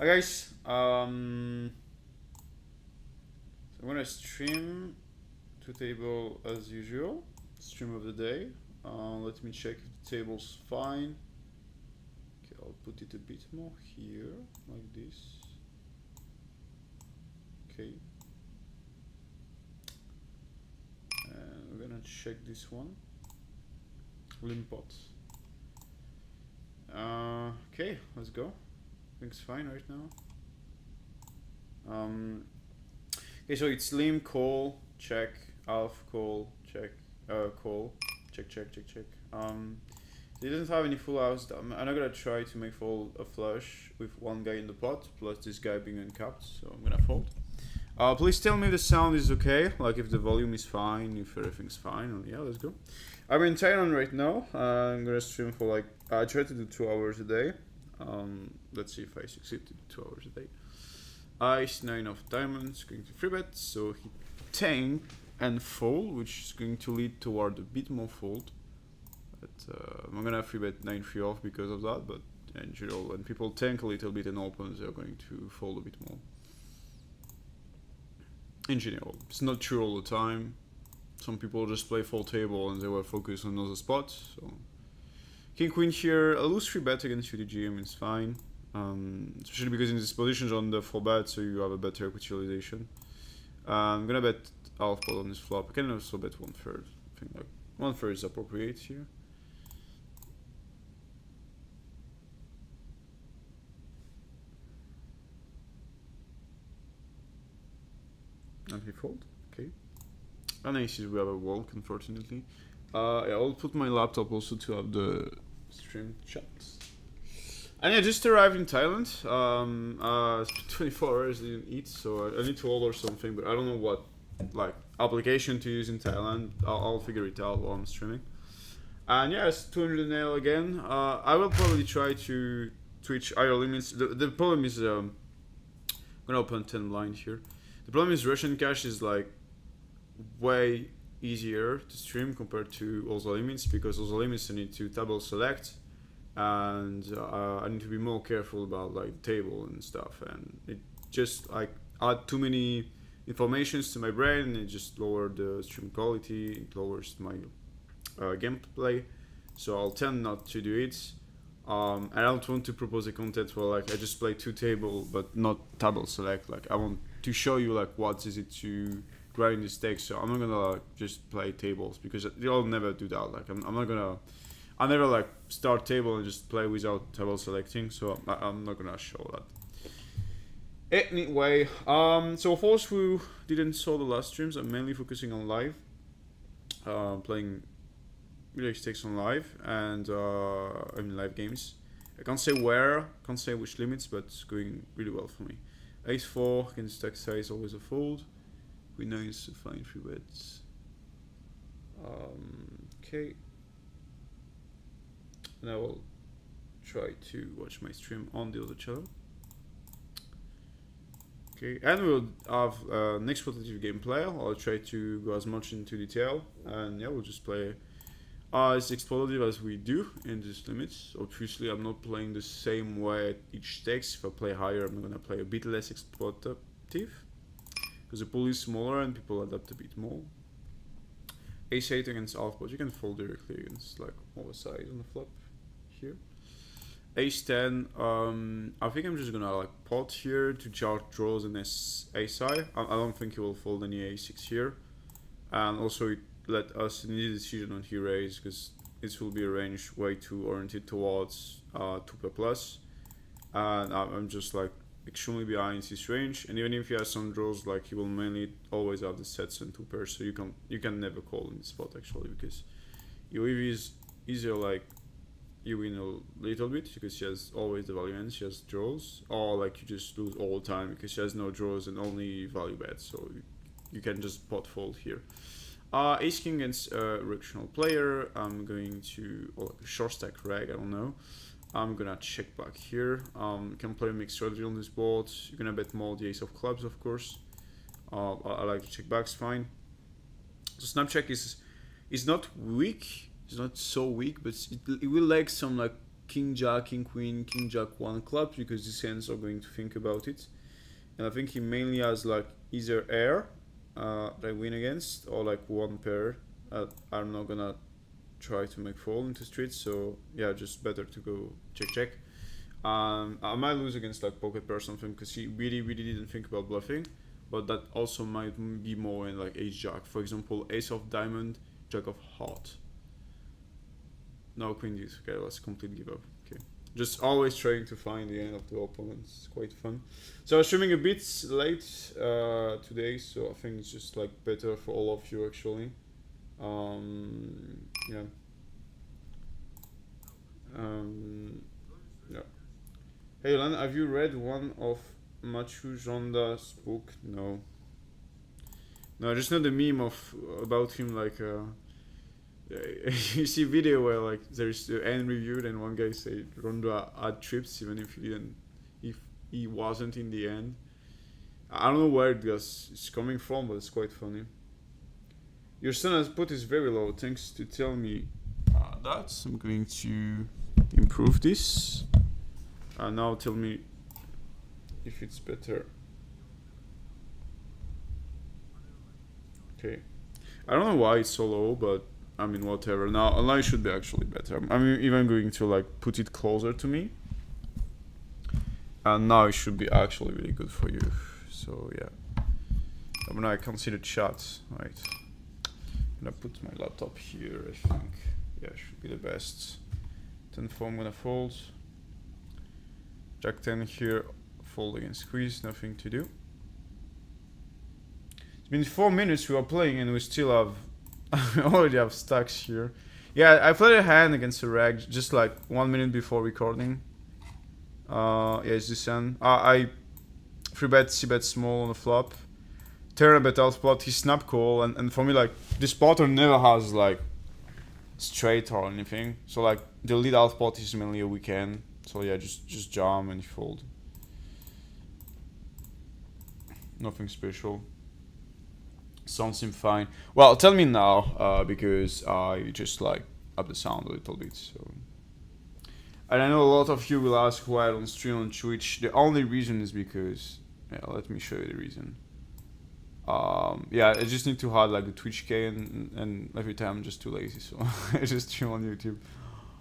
Hi guys, so I'm gonna stream to table as usual. Stream of the day. Let me check if the table's fine. Okay, I'll put it a bit more here, like this. Okay. And we're gonna check this one. Limpot. Okay, let's go. Everything's fine right now. Okay, so it's lim, call, check, alf, call, check, call, check, check, check, check. He doesn't have any full house. I'm not gonna try to make fold a flush with one guy in the pot, plus this guy being uncapped, so I'm gonna fold. Please tell me if the sound is okay, like if the volume is fine, if everything's fine. Yeah, let's go. I'm in Thailand right now. I'm gonna stream for like, I try to do 2 hours a day. Let's see if I succeed to do 2 hours a day. Ice 9 of diamonds, going to 3 bet, so he tank and fold, which is going to lead toward a bit more fold. But I'm gonna 3 bet 9 3 off because of that, but in general, when people tank a little bit and open, they're going to fold a bit more. In general, it's not true all the time. Some people just play full table and they were focused on other spots. So King Queen here, a loose 3 bet against UTG, I mean, it's fine. Especially because in this position on the 4 bet, so you have a better equity utilization. I'm gonna bet half pot on this flop. I can also bet 1/3. I think like 1/3 is appropriate here. And he fold. Okay. And I see we have a walk, unfortunately. Yeah, I'll put my laptop also to have the stream chat. And I just arrived in Thailand. 24 hours didn't eat, so I need to order something, but I don't know what like application to use in Thailand. I'll figure it out while I'm streaming. And yeah, it's 200 NL again. I will probably try to switch higher limits. The problem is I'm gonna open 10 blind here. The problem is Russian cash is like way easier to stream compared to other limits, because other limits I need to table select, and I need to be more careful about like table and stuff, and it just like add too many informations to my brain, and it just lowered the stream quality, it lowers my gameplay, so I'll tend not to do it. I don't want to propose a content where like I just play 2 table but not table select. Like I want to show you like what is it to grind this deck, so I'm not gonna like just play tables, because you'll never do that. Like I'm not gonna, I never like start table and just play without table selecting, so I'm not gonna show that. Anyway, so for those who didn't saw the last streams, I'm mainly focusing on live, playing really stakes on live, and I mean live games. I can't say where, can't say which limits, but it's going really well for me. Ace 4 against stack size, always a fold. Queen 9 is a fine 3 bets. Okay. And I will try to watch my stream on the other channel. Okay, and we'll have an exploitative gameplay. I'll try to go as much into detail, and yeah, we'll just play as exploitative as we do in these limits. Obviously, I'm not playing the same way at each stakes. If I play higher, I'm gonna play a bit less exploitative, because the pool is smaller and people adapt a bit more. Ace 8 against half pot, you can fold directly against like oversize on the flop here. Ace 10, I think I'm just gonna like pot here to chart draws and ace high. I don't think he will fold any a6 here, and also it let us an easy decision on he raise, because this will be a range way too oriented towards 2 per plus, and I'm just like extremely behind his range. And even if he has some draws, like he will mainly always have the sets and 2 pairs, so you can never call in this spot actually, because your EV is easier like you win a little bit because she has always the value ends, she has draws, or like you just lose all the time because she has no draws and only value bets, so you can just pot fold here. Ace King against a recreational player, I'm going to, or like a short stack reg, I don't know. I'm gonna check back here. Can play a mixed strategy on this board. You're gonna bet more the ace of clubs, of course. I like to check backs, fine. So snap check is not weak. It's not so weak, but it will lack some like king jack, king queen, king jack one club because these hands are going to think about it. And I think he mainly has like either air that I win against or like one pair. I'm not gonna try to make fall into streets, so yeah, just better to go check check. I might lose against like pocket pair or something because he really didn't think about bluffing, but that also might be more in like ace jack, for example, ace of diamond, jack of heart. No queen deuce. Okay, let's complete give up. Okay, just always trying to find the end of the opponent. It's quite fun. So I was streaming a bit late today, so I think it's just like better for all of you actually. Yeah. Yeah. Hey Lan, have you read one of Machu Jonda's book? No. No, just not the meme of about him like you see video where like there's the end reviewed and one guy said Ronda had trips even if he wasn't in the end. I don't know where it's coming from, but it's quite funny. Your son has put is very low. Thanks to tell me that. I'm going to improve this. Now tell me if it's better. Okay. I don't know why it's so low, but I mean whatever. Now it should be actually better. I'm even going to like put it closer to me. And now it should be actually really good for you. So yeah. I mean I can see the chat, right? I'm gonna put my laptop here, I think. Yeah, should be the best. 10-4 I'm gonna fold. Jack 10 here, fold against squeeze, nothing to do. It's been 4 minutes we are playing and we still have I already have stacks here. Yeah, I played a hand against a rag just like 1 minute before recording. Yeah, it's this hand. I 3-bet, c-bet small on the flop. Turn a bet out plot, he snap call, and for me like this pattern never has like straight or anything. So like the lead out pot is mainly a weekend. So yeah, just jam and fold. Nothing special. Sounds seem fine. Well, tell me now, because I just like up the sound a little bit. So, and I know a lot of you will ask why I don't stream on Twitch. The only reason is because, yeah, let me show you the reason. Yeah, I just need to hide like the Twitch K and every time I'm just too lazy, so I just stream on YouTube.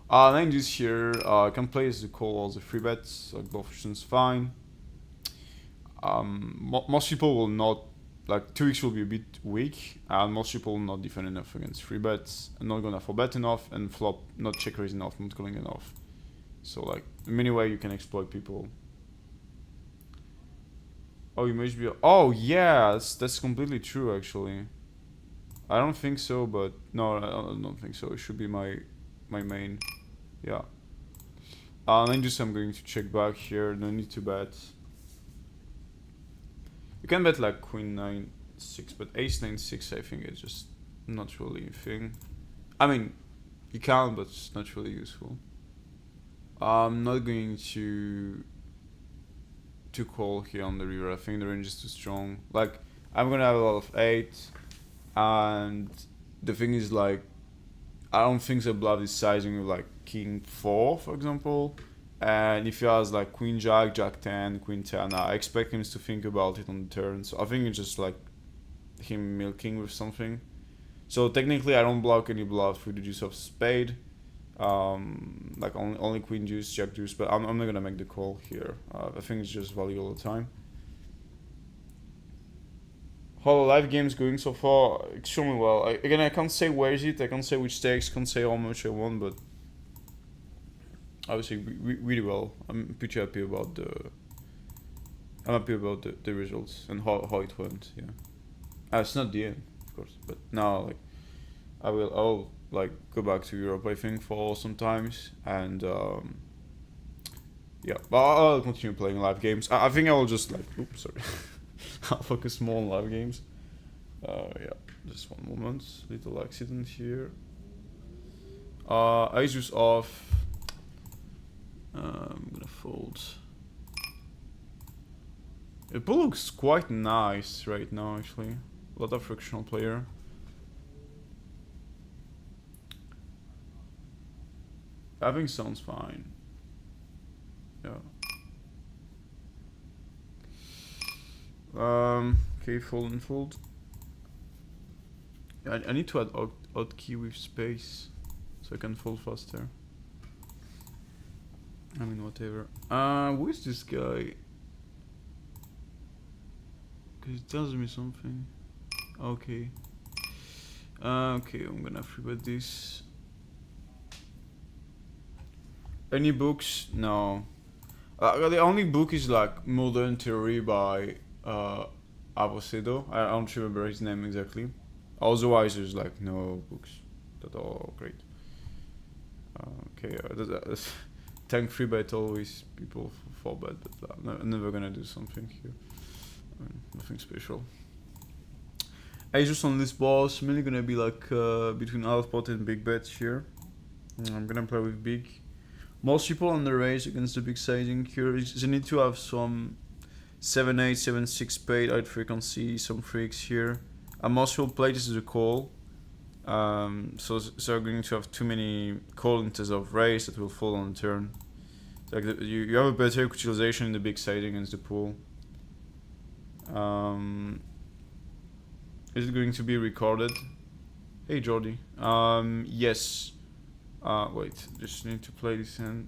Then this here, I can play as the call or the free bets, like both options fine. Most people will not, like 2x will be a bit weak, and most people will not defend enough against free bets, and not gonna 4-bet enough, and flop not check raise enough, not calling enough. So like, many way you can exploit people. Oh, you must be. Oh yeah, that's completely true actually. I don't think so, but no, I don't think so. It should be my main. Yeah. Then just I'm going to check back here. No need to bet. You can bet like queen 9-6, but ace 9-6 I think is just not really a thing. I mean, you can, but it's not really useful. I'm not going to call here on the river. I think the range is too strong. Like I'm gonna have a lot of 8, and the thing is like I don't think the bluff is sizing with like king 4 for example, and if he has like queen jack, jack 10, queen 10, I expect him to think about it on the turn. So I think it's just like him milking with something. So technically I don't block any bluff with the deuce of spade. Like only queen deuce, jack deuce, but I'm not gonna make the call here. I think it's just value all the time. How the live game's going so far? Extremely well. Again, I can't say where is it, I can't say which stakes, can't say how much I won, but obviously really well. I'm pretty happy about the results and how it went. Yeah, it's not the end, of course, but now like I'll like go back to Europe I think for sometimes, and yeah, but I'll continue playing live games. I think I will just like oops sorry I'll focus more on live games. Yeah, just one moment, little accident here. Ace deuce off. I'm gonna fold. The pool looks quite nice right now actually. A lot of frictional player. I think sounds fine. Yeah. Okay, fold and fold. I need to add odd key with space so I can fold faster. I mean, whatever. Who is this guy? Cause he tells me something. Okay. Okay, I'm gonna freebet this. Any books? No. The only book is like Modern Theory by Avocedo. I don't remember his name exactly. Otherwise, there's like no books that are great. Okay, tank free bet always people fall bad, but I'm never gonna do something here. Nothing special. I just on this boss, mainly gonna be like between half pot and big bets here. I'm gonna play with big. Most people on the race against the big sizing here, they need to have some 7-8, 7-6 spade high frequency, some freaks here. And most will play this as a call. So they're going to have too many call instead of raise that will fall on the turn. Like you have a better utilization in the big siding against the pool. Is it going to be recorded? Hey Jordy. Yes. Wait, just need to play this in.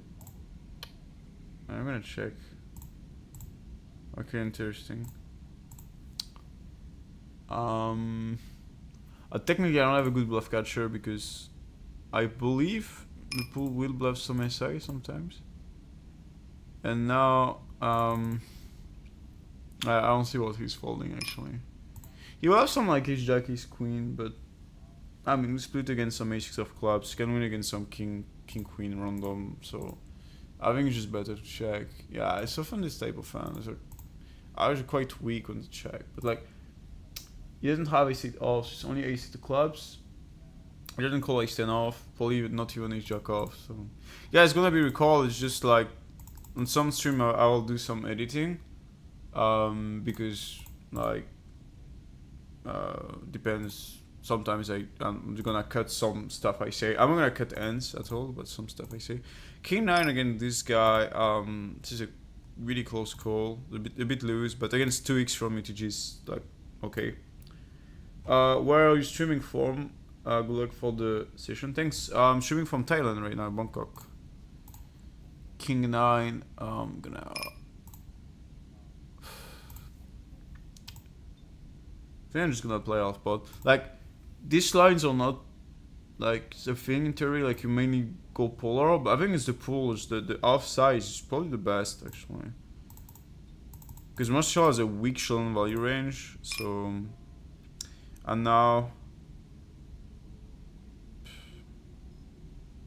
I'm gonna check. Okay, interesting. Technically I don't have a good bluff catcher because I believe the pool will bluff some SI sometimes. And now, I don't see what he's folding actually. He will have some like ace jack, ace queen, but I mean, we split against some ace 6 of clubs, can win against some king queen random, so I think it's just better to check. Yeah, I often this type of fan. I was quite weak on the check, but like, he doesn't have ace 8 off, it's only ace 8 clubs. He doesn't call ace 10 off, probably not even ace jack off, so. Yeah, it's gonna be recalled, it's just like, on some stream I will do some editing, because like, depends. Sometimes I'm gonna cut some stuff I say. I'm not gonna cut ends at all, but some stuff I say. King 9 again. This guy. This is a really close call. A bit loose, but against 2x from UTG is like okay. Where are you streaming from? Good luck for the session. Thanks. I'm streaming from Thailand right now, Bangkok. King 9. I'm gonna. I think I'm just gonna play off pot. Like, these lines are not like the thing in theory. Like, you mainly go polar, but I think it's the pools. The off size is probably the best actually. Because Marshall has a weak Shalom value range, so. And now.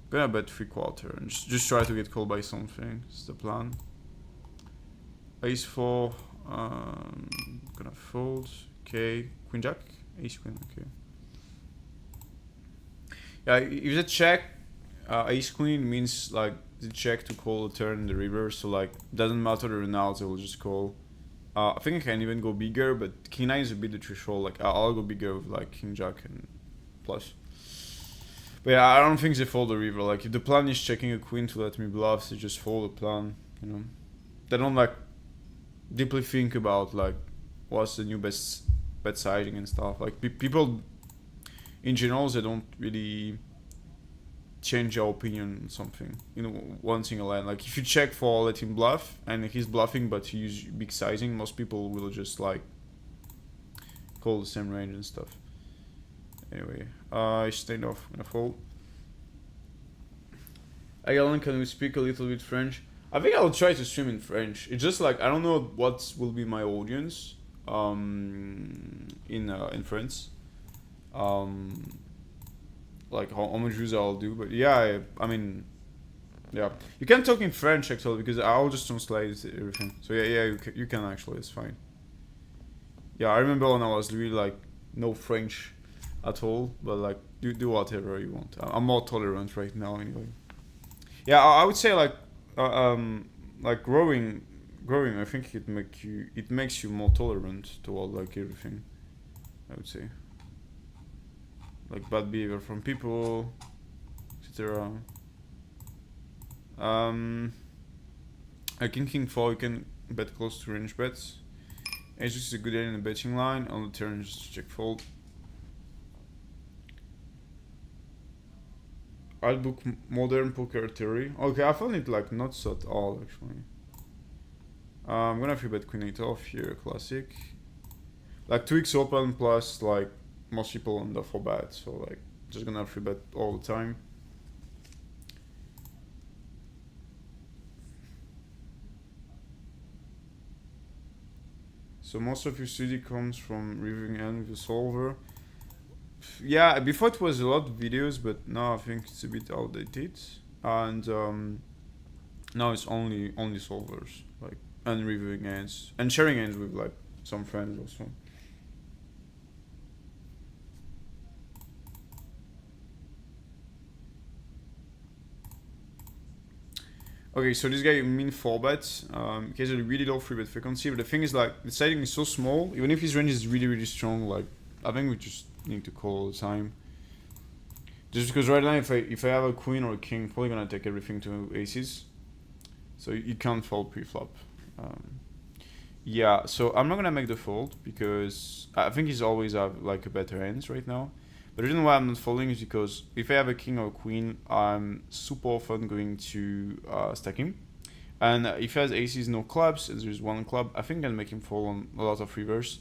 Gonna bet 3/4 and just try to get called by something. It's the plan. Ace 4. Gonna fold. Okay, queen jack, ace queen. Okay. Yeah, if the check, ace queen means like the check to call the turn in the river. So like doesn't matter the renals, I will just call. I think I can even go bigger, but king 9 is a bit the threshold. Like I'll go bigger with like king jack and plus. But yeah, I don't think they fold the river. Like if the plan is checking a queen to let me bluff, they just fold the plan. You know, they don't like deeply think about like what's the new best bet siding and stuff. Like people in general, they don't really change their opinion on something. You know, one single line. Like if you check for let him bluff and he's bluffing but you use big sizing, most people will just like call the same range and stuff. Anyway, I stayed off. I'm gonna fold. Hey Alan, can we speak a little bit French? I think I'll try to stream in French. It's just like I don't know what will be my audience in France. Like how much use I'll do, but yeah, I mean, yeah, you can talk in French actually because I'll just translate everything. So yeah, you can actually, it's fine. Yeah, I remember when I was really like no French at all, but like do whatever you want. I'm more tolerant right now anyway. Yeah, I would say like growing. I think it makes you more tolerant toward like everything. I would say. Like bad behavior from people, etc. King 4, you can bet close to range bets. Ace is a good end in the betting line. On the turn, just check fold. I'll book modern poker theory. Okay, I found it like not so at all actually. I'm gonna free bet queen 8 off here, classic. Like 2x open plus like most people on the 4 bet, so like just gonna free bet all the time. So most of your study comes from reviewing end with the solver. Yeah, before it was a lot of videos, but now I think it's a bit outdated. And now it's only solvers, like, and reviewing ends and sharing ends with like some friends also. Okay, so this guy mean 4 bets. He has a really low free bet frequency, but the thing is like the setting is so small. Even if his range is really strong, like I think we just need to call all the time. Just because right now, if I have a queen or a king, probably gonna take everything to aces. So you can't fold pre-flop. Yeah, so I'm not gonna make the fold because I think he's always have like a better hands right now. But the reason why I'm not folding is because if I have a king or a queen, I'm super often going to stack him. And if he has aces, no clubs, and there's one club, I think I'll make him fold on a lot of rivers.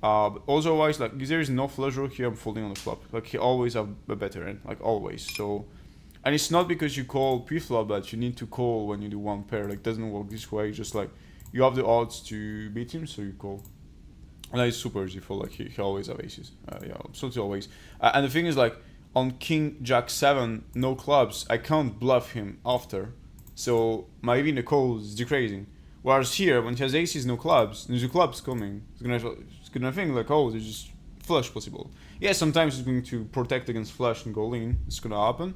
But otherwise, like, if there is no flush draw here, I'm folding on the flop. Like, he always have a better hand, like, always. So, and it's not because you call pre-flop that you need to call when you do one pair. Like, it doesn't work this way. It's just like, you have the odds to beat him, so you call. And that is super easy for, like, he always have aces. Yeah, absolutely always. And the thing is, like, on king, jack 7, no clubs, I can't bluff him after. So, my even the call is decreasing. Whereas here, when he has aces, no clubs, there's a clubs coming. It's gonna think like, oh, there's just flush possible. Yeah, sometimes it's going to protect against flush and go in. It's gonna happen.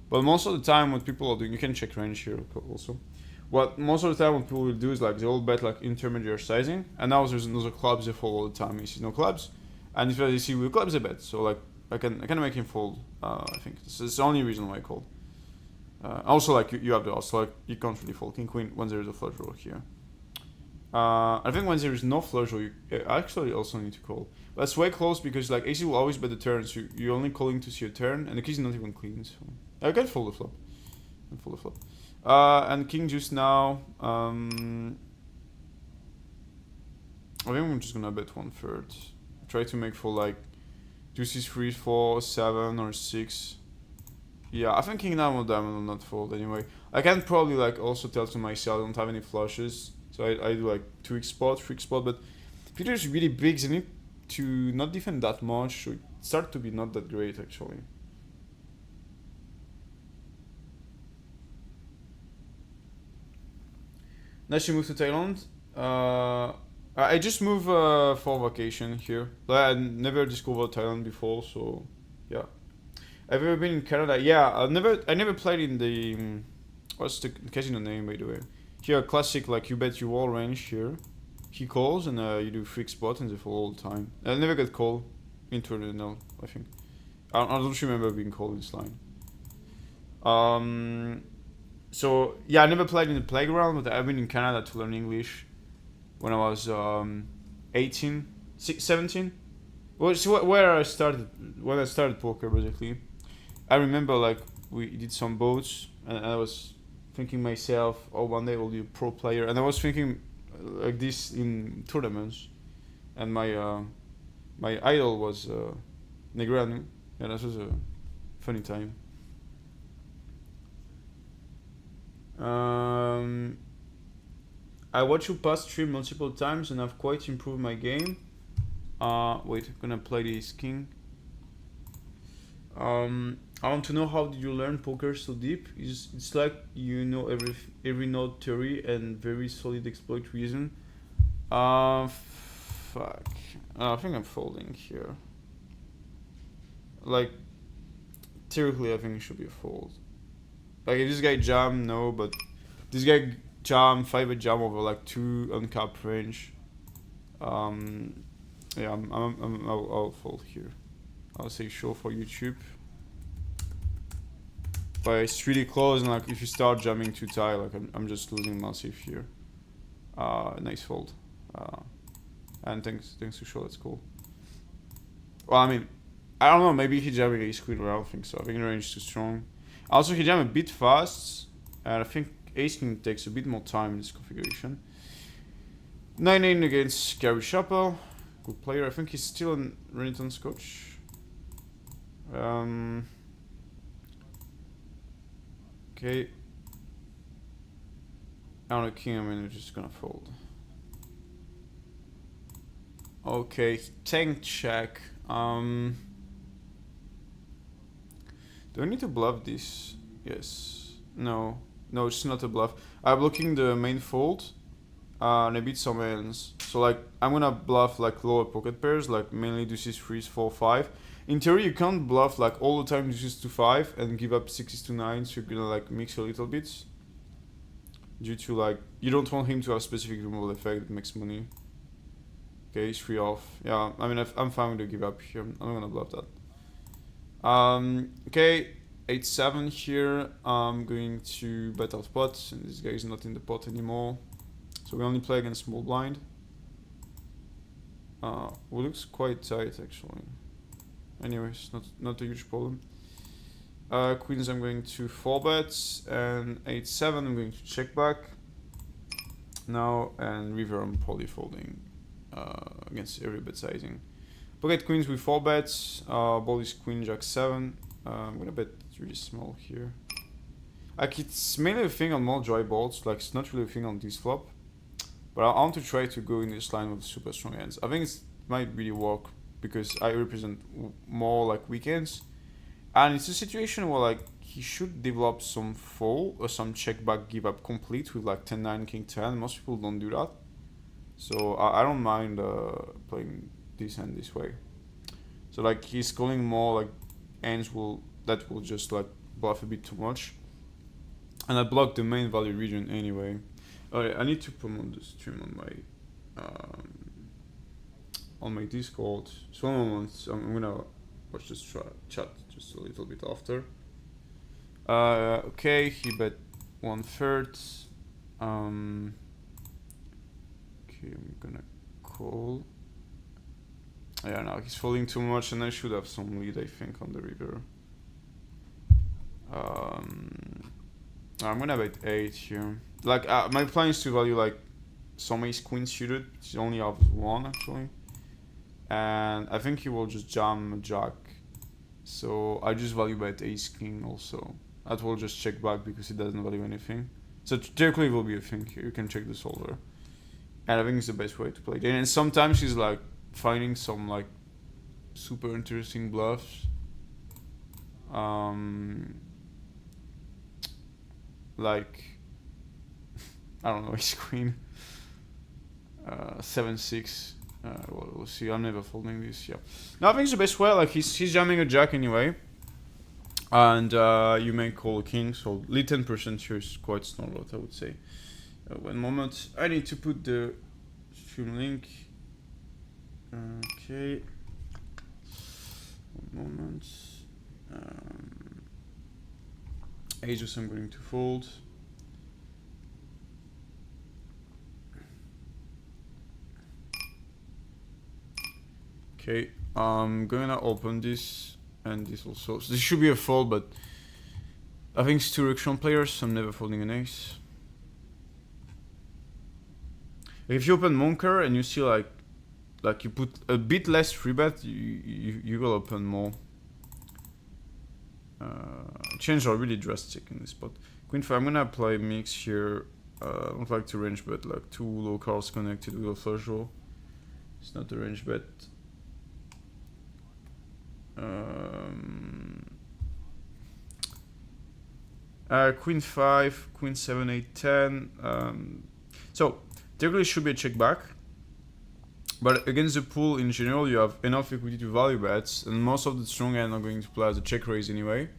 But most of the time, what people are doing, you can check range here also. What most of the time what people will do is like they all bet like intermediate sizing, and now there's another clubs they fold all the time. You see no clubs, and if you see with clubs they bet. So like I can make him fold. I think this is the only reason why I called. Also, like you have the odds, so like you can't really fold king queen when there is a flush draw here. I think when there is no flush draw, you actually also need to call. But it's way close because like AC will always bet the turn, so you're only calling to see a turn, and the king is not even clean. So I can fold the flop. And king juice now. I think I'm just gonna bet 1/3. Try to make for like juices 3, 4, 7, or 6. Yeah, I think king nine or diamond will not fold anyway. I can probably like also tell to myself I don't have any flushes, so I do like 2x spot, 3x spot. But if it is really big, they need to not defend that much, so it start to be not that great actually. Nice you moved to Thailand. I just moved for vacation here. Like, I never discovered Thailand before, so yeah. I've ever been in Canada. Yeah, I never played in the what's the casino name by the way? Here, classic like you bet your wall range here. He calls and you do fixed spot and they fall all the time. I never get called into the NL, I think. I don't remember being called in this line. So yeah, I never played in the playground, but I've been in Canada to learn English when I was 18, 17. Well, so where I started when I started poker basically. I remember like we did some boats, and I was thinking myself, oh, one day I'll be a pro player, and I was thinking like this in tournaments, and my idol was Negreanu. Yeah, that was a funny time. I watched you pass stream multiple times and I've quite improved my game. Wait, I'm gonna play this king. I want to know how did you learn poker so deep? It's like you know every node theory and very solid exploit reason. Fuck. I think I'm folding here. Like, theoretically, I think it should be a fold. Like, if this guy jam, no, but this guy jam, 5 jam over like 2 uncapped range. Yeah, I'll fold here. I'll say show for YouTube. but it's really close, and like if you start jamming too tight, like I'm just losing massive here. Nice fold. And thanks to show, that's cool. Well, I mean, I don't know, maybe he jamming ace queen, but I don't think so. I think the range is too strong. Also, he jammed a bit fast, and I think ace king takes a bit more time in this configuration. 9-8 against Gary Chappell. Good player. I think he's still a Renaissance coach. Okay. On the king, I mean, we're just gonna fold. Okay, tank check. Do I need to bluff this? Yes. No. No, it's not a bluff. I'm blocking the main fold. And I beat some hands. So like, I'm gonna bluff like lower pocket pairs, like mainly deuces, 3s, 4, 5. In theory, you can't bluff like all the time deuces to 5 and give up 6s to 9s. So you're gonna like mix a little bit. Due to like, you don't want him to have specific removal effect that makes money. Okay, he's 3 off. Yeah, I mean, I'm fine with the give up here. I'm not gonna bluff that. Okay, 8-7 here. I'm going to bet out pot, and this guy is not in the pot anymore. So we only play against small blind. Well, looks quite tight actually. Anyways, not a huge problem. Queens I'm going to 4 bets, and 8-7 I'm going to check back. Now, and river I'm probably folding against every bet sizing. Pocket queens with 4 bets, ball is queen jack 7. I'm gonna bet really small here. Like, it's mainly a thing on more dry boards, like it's not really a thing on this flop. But I want to try to go in this line with super strong hands. I think it might really work because I represent more like weekends. And it's a situation where like he should develop some fold or some check back give up complete with like 10-9, king 10. Most people don't do that. So I don't mind playing this hand this way. So like he's calling more like hands that will just like bluff a bit too much. And I block the main value region anyway. Alright, I need to promote the stream on my Discord. So one moment, I'm gonna watch this chat just a little bit after. Okay, he bet 1/3. Okay, I'm gonna call. Yeah, no, he's folding too much, and I should have some lead, I think, on the river. I'm gonna bet 8 here. Like, my plan is to value like some ace queen suited, which only have 1 actually. And I think he will just jam a jack. So I just value bet ace king also. That will just check back because it doesn't value anything. So theoretically it will be a thing here. You can check the solver. And I think it's the best way to play it. And sometimes he's like finding some like super interesting bluffs. Like, I don't know, ace queen, 7-6. We'll see. I'm never folding this. Yeah. No, I think it's the best way. Like he's jamming a jack anyway, and you may call a king. So lead 10% here is quite standard, I would say. One moment. I need to put the stream link. Okay. One moment. Ages I'm going to fold. Okay, I'm gonna open this and this also. So this should be a fold, but I think it's 2 reaction players, so I'm never folding an ace. If you open Monker and you see like you put a bit less free bet, you will open more. Changes are really drastic in this spot. Queen 5, I'm gonna play mix here. I don't like to range bet like 2 low cards connected with a flush draw. It's not a range bet. Queen 5, Queen 7, 8, 10. So technically it should be a check back. But against the pool in general, you have enough equity to value bets, and most of the strong hand are going to play as a check raise anyway.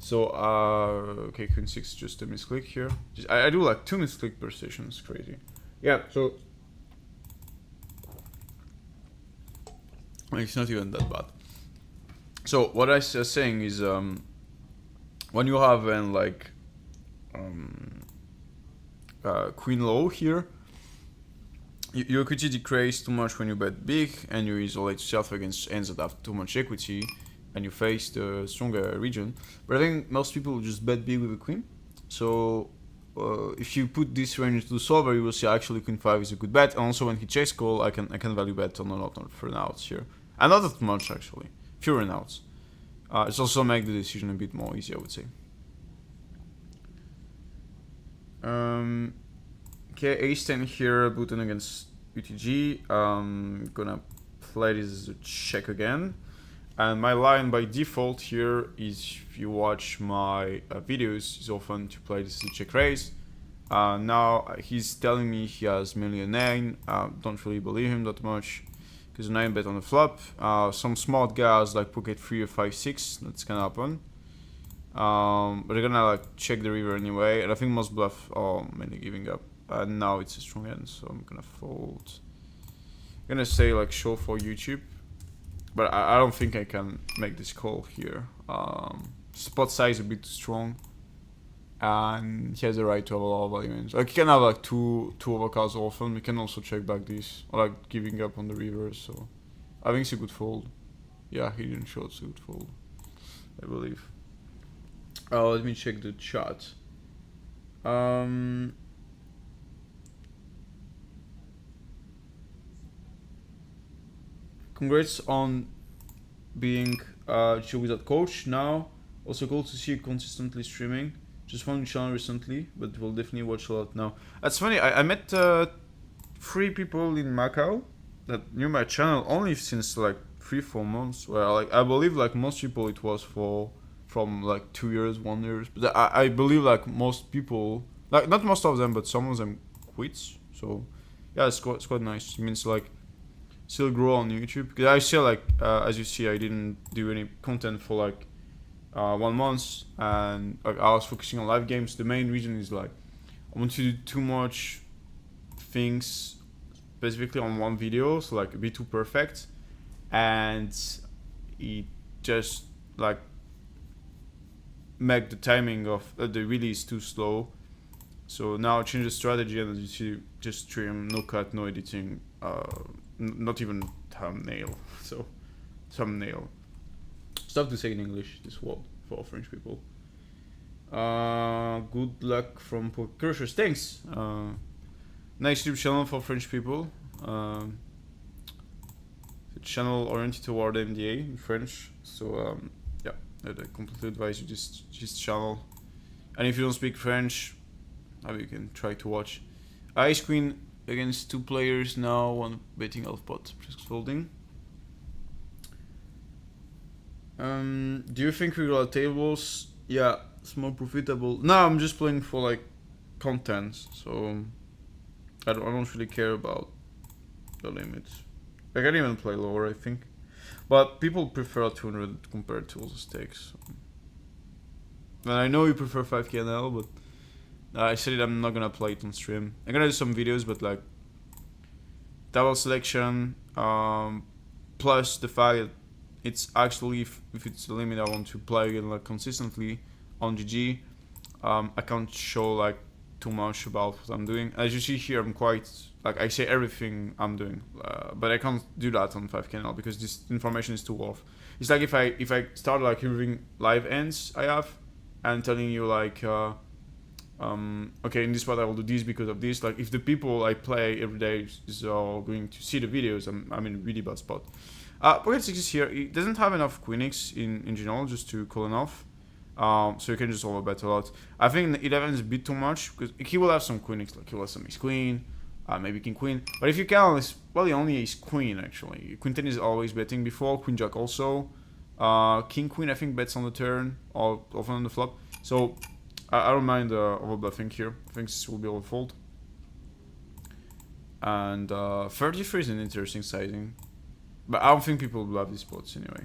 So, okay, Queen 6, just a misclick here. I do like 2 misclick per station, it's crazy. Yeah, so it's not even that bad. So what I was saying is, when you have an like um, queen low here, your equity decreases too much when you bet big, and you isolate yourself against hands that have too much equity, and you face the stronger region. But I think most people just bet big with a queen. So if you put this range into the solver, you will see actually queen 5 is a good bet. And also when he checks call, I can value bet on a lot of runouts here. And not that much actually, few runouts. It's also make the decision a bit more easy, I would say. Okay, ace-10 here, button against UTG. Gonna play this as a check again. And my line by default here is, if you watch my videos, is often to play this as a check raise. Now he's telling me he has mainly a 9. Don't really believe him that much, because a 9 bet on the flop. Some smart guys like pocket 3 or 5, 6, that's gonna happen. But they're gonna like check the river anyway, and I think most bluff are mainly giving up. And now it's a strong hand, so I'm gonna fold. I'm gonna say like show for YouTube, but I don't think I can make this call here. Spot size a bit too strong, and he has the right to have a lot of value hands. Like, he can have like two overcards often. We can also check back this, or like giving up on the river. So I think it's a good fold. Yeah, he didn't show it's a good fold, I believe. Let me check the chart. Congrats on being chill without coach now. Also cool to see you consistently streaming. Just found your channel recently, but we'll definitely watch a lot now. That's funny, I met 3 people in Macau that knew my channel only since like 3-4 months. Well, like I believe like most people it was from like 2 years, 1 year. But I believe like most people, like not most of them, but some of them quits. So yeah, it's quite nice. It means like still grow on YouTube, because I still like as you see, I didn't do any content for like 1 month, and like, I was focusing on live games. The main reason is like I want to do too much things specifically on one video, so like be too perfect, and it just like make the timing of the release too slow. So now I change the strategy, and as you see, just stream, no cut, no editing, not even thumbnail. So thumbnail. Stuff to say in English, this word for French people. Good luck from Crushers. Thanks. Nice YouTube channel for French people. The channel oriented toward MDA in French. So yeah, I completely advise you this channel. And if you don't speak French, maybe you can try to watch. Ice Queen against 2 players now. One betting half pot, just folding. Do you think regular tables? Yeah, it's more profitable. No, I'm just playing for like content, so I don't really care about the limits. I can even play lower, I think, but people prefer 200 compared to all the stakes. And I know you prefer 5k NL, but I said I'm not gonna play it on stream. I'm gonna do some videos, but like double selection, plus the fact that it's actually, if it's the limit I want to play again like consistently on GG, I can't show like too much about what I'm doing. As you see here, I'm quite like I say everything I'm doing, but I can't do that on 5k now because this information is too off. It's like if I start like hearing live ends I have and telling you like okay, in this part I will do this because of this. Like if the people I play every day is all going to see the videos, I'm in a really bad spot. Pocket 6 is here. It doesn't have enough queen x in general just to call enough. So you can just overbet a lot. I think 11 is a bit too much because he will have some queen x, like he will have some ace queen, maybe king queen. But if you count, it's probably only ace queen actually. Queen 10 is always betting before, queen jack also. King queen I think bets on the turn or often on the flop. So I don't mind overbluffing here. I think this will be overfold. And 33 is an interesting sizing. But I don't think people will love these spots anyway.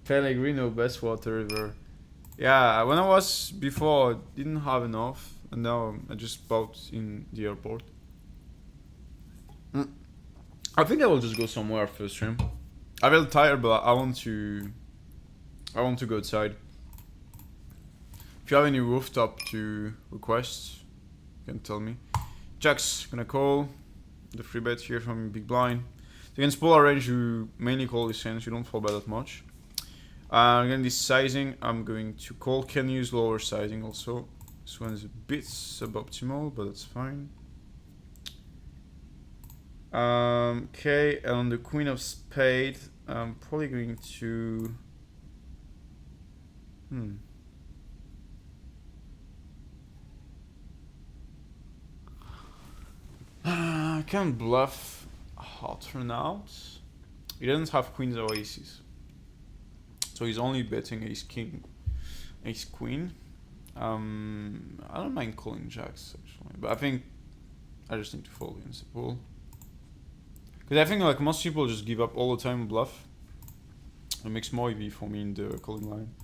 Pellegrino, best water river. Yeah, when I was before, I didn't have enough. And now I just bought in the airport. I think I will just go somewhere after the stream. I feel tired, but I want to. I want to go outside. If you have any rooftop to request, you can tell me. Jack's gonna call the free bet here from big blind. Against polar range, you mainly call these hands. You don't fall by that much. Again, this sizing, I'm going to call. Can use lower sizing also. This one is a bit suboptimal, but that's fine. Okay, and on the Queen of Spade, I'm probably going to. I can bluff hot turnout. He doesn't have queens or aces, so he's only betting ace king, ace queen. I don't mind calling jacks actually, but I think I just need to fold against the pool. Because I think like most people just give up all the time and bluff. It makes more EV for me in the calling line.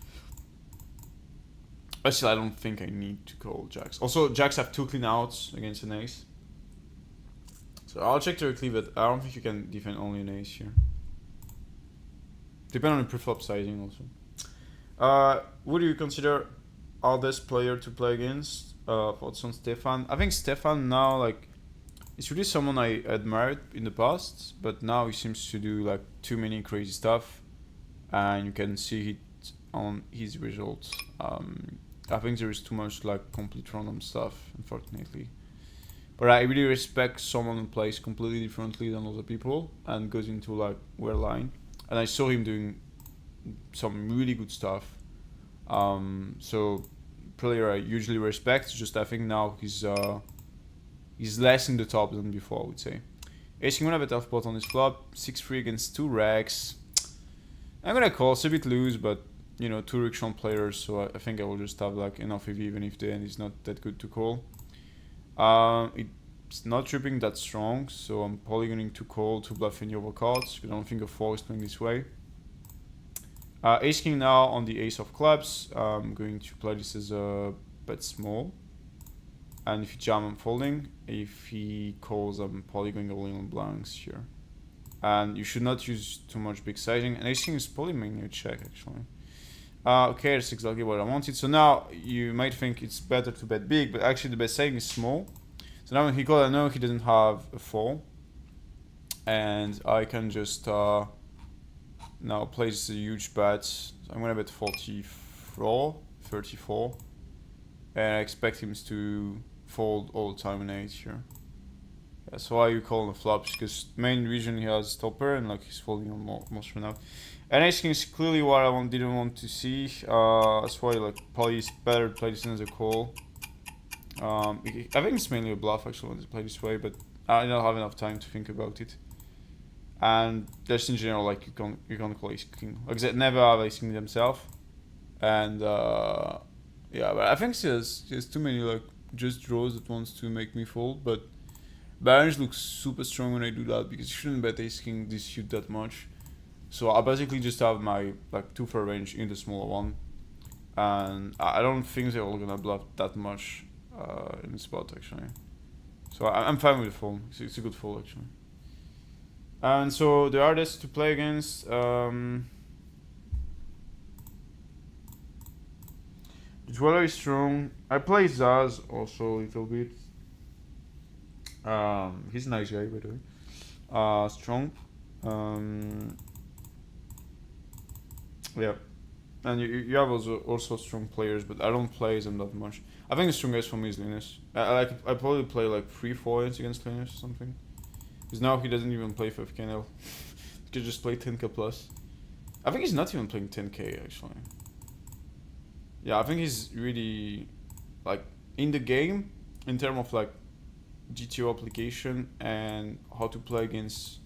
Actually, I don't think I need to call jacks. Also, jacks have 2 clean outs against an ace. So I'll check directly, but I don't think you can defend only an ace here. Depending on the preflop sizing also. Would you consider hardest player to play against? Thoughts on Stefan? I think Stefan now, like, it's really someone I admired in the past, but now he seems to do like too many crazy stuff, and you can see it on his results. I think there is too much like complete random stuff, unfortunately. But I really respect someone who plays completely differently than other people and goes into like weird line. And I saw him doing some really good stuff. So player I usually respect. Just I think now he's less in the top than before, I would say. Ace King, gonna bet half pot on this flop. 6-3 against 2 racks. I'm gonna call. It's a bit loose, but you know, 2 rickshaw players, so I think I will just have like enough EV even if the end is not that good to call. It's not tripping that strong, so I'm probably going to call to bluff any overcards, because I don't think a 4 is playing this way. Ace King now on the ace of clubs. I'm going to play this as a bet small. And if he jam, I'm folding. If he calls, I'm probably going all in on blanks here. And you should not use too much big sizing. And Ace King is probably mainly a check, actually. Okay, that's exactly what I wanted. So now you might think it's better to bet big, but actually the bet sizing is small. So now when he calls, I know he doesn't have a 4. And I can just now place a huge bet. So I'm going to bet 34. And I expect him to fold all the time in 8 here. That's why you call on the flops, because main reason he has stopper and like he's folding on most for now. And Ace King is clearly what I didn't want to see. That's why like probably it's better to play this as a call. I think it's mainly a bluff actually when to play this way, but I don't have enough time to think about it. And just in general, like you can't call Ace King. Like they never have Ace King themselves. And yeah, but I think there's too many like just draws that wants to make me fold, but Barons looks super strong when I do that because you shouldn't bet Ace King this suit that much. So I basically just have my like 2-4 range in the smaller one, and I don't think they're all gonna bluff that much in the spot actually. So I'm fine with the fold. It's a good fold actually. And so the hardest to play against. The Dweller is strong. I play Zaz also a little bit. He's a nice guy by the way. Strong. Yeah, and you have also strong players, but I don't play them that much. I think the strongest for me is Linus. I probably play like 3-4 against Linus or something. Because now he doesn't even play 5k NL. He could just play 10k plus. I think he's not even playing 10k actually. Yeah, I think he's really like in the game in terms of like GTO application and how to play against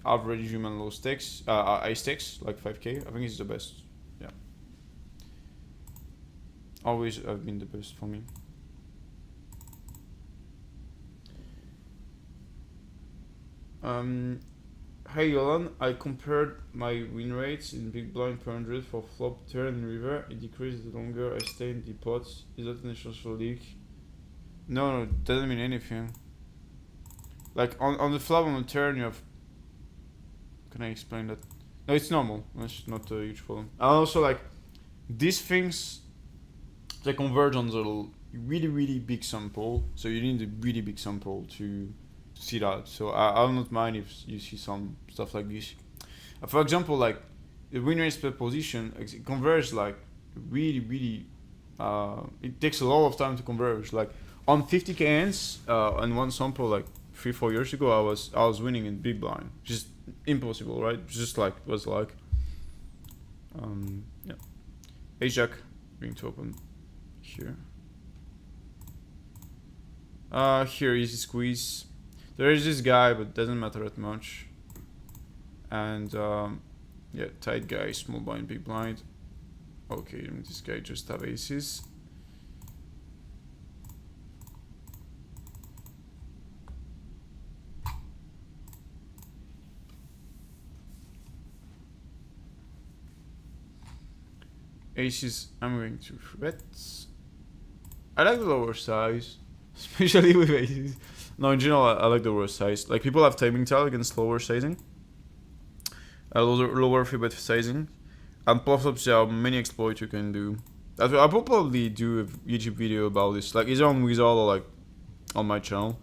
average human low stakes, high stakes like 5k. I think he's the best. Yeah, always have been the best for me. Hey Yolan, I compared my win rates in big blind per 100 for flop, turn, and river. It decreases the longer I stay in the pots. Is that an essential leak? No, it doesn't mean anything. Like on the flop on the turn, you have can I explain that? No, it's normal. It's not a huge problem. And also, like, these things, they converge on the really big sample. So you need a really big sample to see that. So I'll not mind if you see some stuff like this. For example, like the win rate per position, it converges like really. It takes a lot of time to converge. Like on 50k ends, on one sample, like 3-4 years ago, I was winning in big blind. Just impossible, right? Just like was like. Yeah. Ace jack, going to open here. Here easy squeeze. There is this guy, but doesn't matter that much. And yeah, tight guy, small blind, big blind. Okay, this guy just have aces. Aces, I'm going to bet. I like the lower size, especially with aces. No, in general, I like the lower size. Like, people have timing tile against lower sizing. Lower free bet sizing. And plus, there are many exploits you can do. I'll probably do a YouTube video about this, like either on Wizard or like on my channel.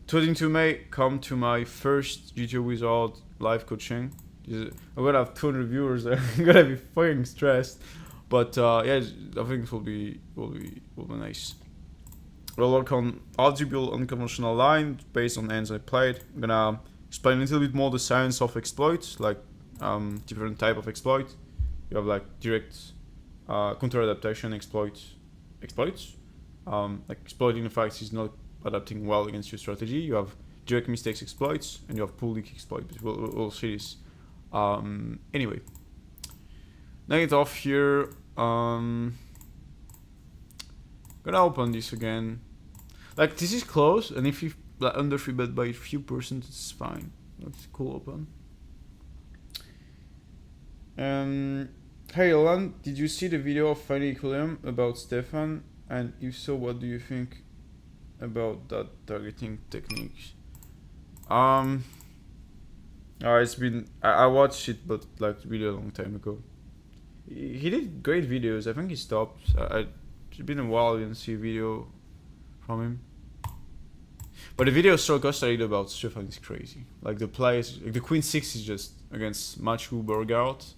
22 May, come to my first GTO Wizard live coaching. I'm gonna have 200 viewers there. I'm gonna be fucking stressed, but yeah, I think it will be nice. We'll work on audible unconventional line based on hands I played. I'm gonna explain a little bit more the science of exploits, like different type of exploit. You have like direct counter adaptation exploits, like exploiting the fact he's not adapting well against your strategy. You have direct mistakes exploits, and you have pull leak exploits. We'll see this. Anyway, negative off here. Gonna open this again. Like, this is close, and if you like, under free bet by a few percent, it's fine. That's cool open. Hey Alan, did you see the video of Finding Equilibrium about Stefan? And if so, what do you think about that targeting technique? It's been I watched it, but like really a long time ago. He did great videos. I think he stopped. It's been a while I didn't see a video from him. But the video Stroke studied about Stefan is crazy. Like the plays, like the Queen 6 is just against Machu Burgout,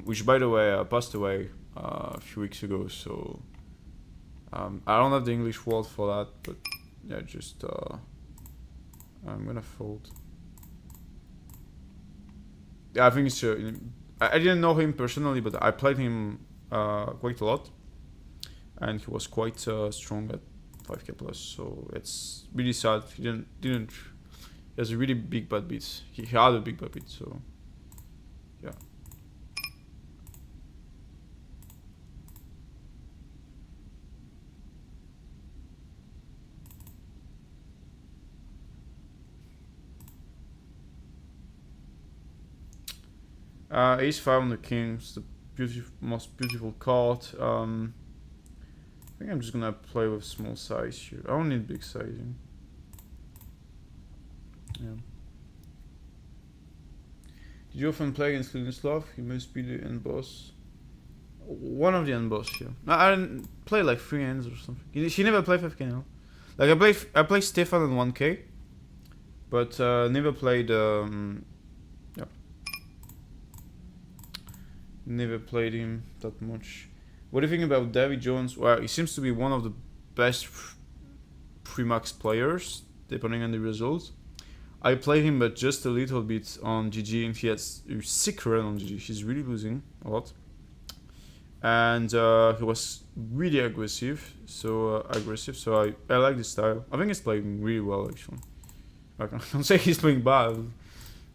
which by the way passed away a few weeks ago. So I don't have the English word for that, but yeah, just I'm gonna fold. Yeah, I think it's. I didn't know him personally, but I played him quite a lot, and he was quite strong at 5k plus. So it's really sad. He didn't. He has a really big bad beat. He had a big bad beat. So yeah. Ace 5 on the king is the most beautiful card. I think I'm just gonna play with small size here. I don't need big sizing. Yeah. Did you often play against Lunislav? He must be the end boss. One of the end boss here. I didn't play like 3 ends or something. She never played 5k now. Like I played Stefan on 1k, but never played. Yeah. Never played him that much. What do you think about David Jones? Well, he seems to be one of the best pre-max players, depending on the results. I played him, but just a little bit on GG, and he has a sick run on GG. He's really losing a lot, and he was really aggressive. So I like this style. I think he's playing really well, actually. I can't say he's playing bad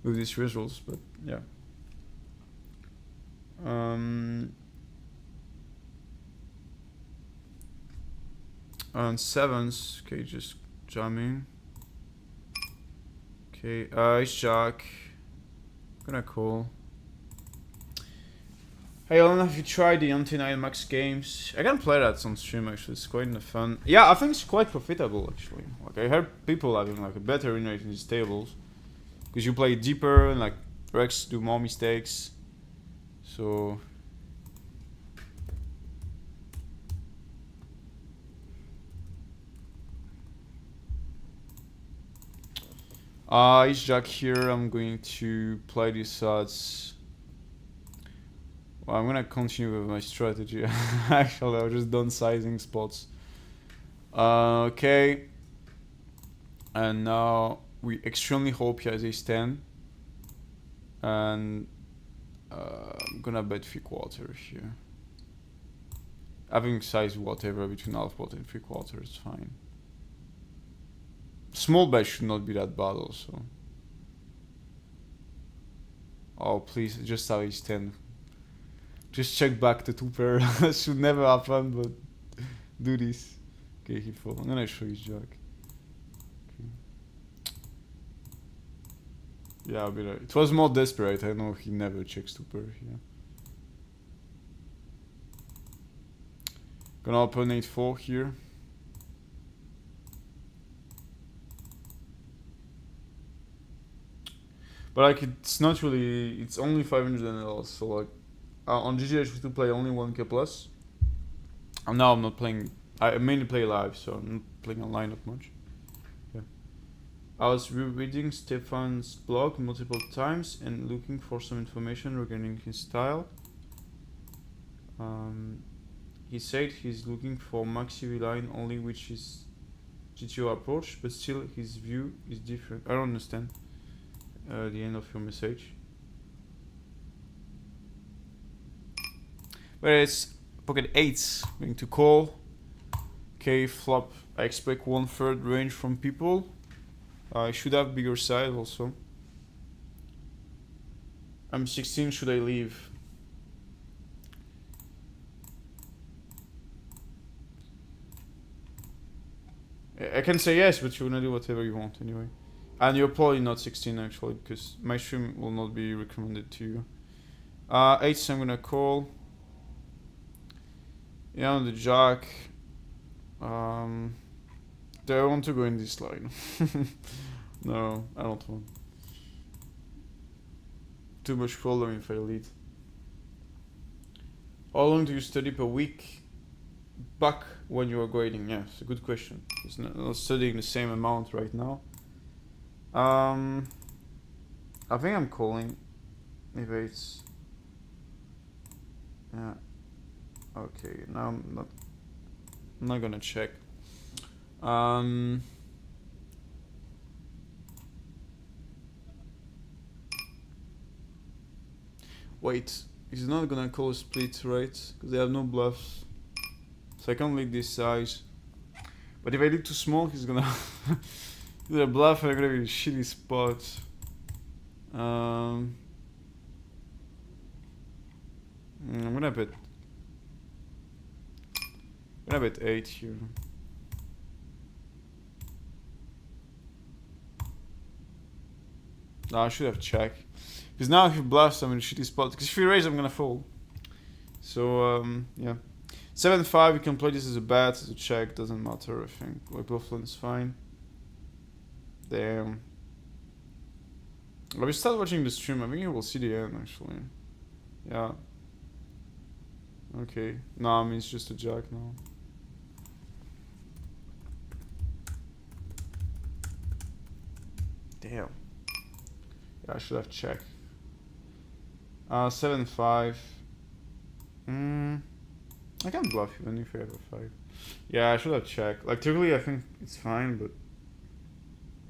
with these results, but yeah. On sevens, okay, just jamming. Okay, Ace Jack. Gonna call. Hey Alan, have you tried the anti-9 max games? I can play that on stream actually, it's quite fun. Yeah, I think it's quite profitable actually. Like I heard people having like a better win rate in these tables. because you play deeper and like Rex do more mistakes. So ace jack here. I'm going to play this as well, I'm gonna continue with my strategy. Actually, I've just done sizing spots. Okay. And now we extremely hope he has ace 10. And I'm gonna bet 3/4 here. Having size whatever between half pot and 3/4 is fine. Small bet should not be that bad also. Oh please, just have ace 10. Just check back the 2 pair. That should never happen, but do this. Okay, he fold. I'm gonna show you jack. Okay. Yeah, I'll be right. It was more desperate. I know he never checks 2 pair here. Gonna open 8-4 here. But like it's not really, it's only 500 NL, so like on GGH we to play only 1k plus. And now I'm not playing, I mainly play live, so I'm not playing online that much. Yeah. I was rereading Stefan's blog multiple times and looking for some information regarding his style. He said he's looking for maxi line only, which is GTO approach, but still his view is different. I don't understand the end of your message. But it's pocket 8, going to call. Okay, flop. I expect 1/3 range from people. I should have bigger size also. I'm 16, should I leave? I can say yes, but you're gonna do whatever you want anyway. And you're probably not 16 actually, because my stream will not be recommended to you. 8, I'm gonna call. Yeah, on the jack. Do I want to go in this line? No, I don't want. Too much problem if I lead. How long do you study per week? Back when you are grading? Yeah, it's a good question. It's not studying the same amount right now. I think I'm calling. Maybe it's. Yeah. Okay, now I'm not gonna check. Wait, he's not gonna call a split, right? Because they have no bluffs. So I can't lead this size. But if I lead too small, he's gonna either bluff or I'm gonna be a shitty spot. I'm gonna bet 8 here. No, I should have checked. Because now if he bluffs, I'm in a shitty spot. Because if he raises, I'm gonna fold. So, yeah. 7-5, you can play this as a bet, as a check, doesn't matter, I think. Like, bluffline is fine. Damn. I will start watching the stream, I think you will see the end, actually. Yeah. Okay. No, I mean, it's just a jack now. Damn. Yeah, I should have checked. 7-5. I can bluff even if I have a 5. Yeah, I should have checked. Like, typically I think it's fine, but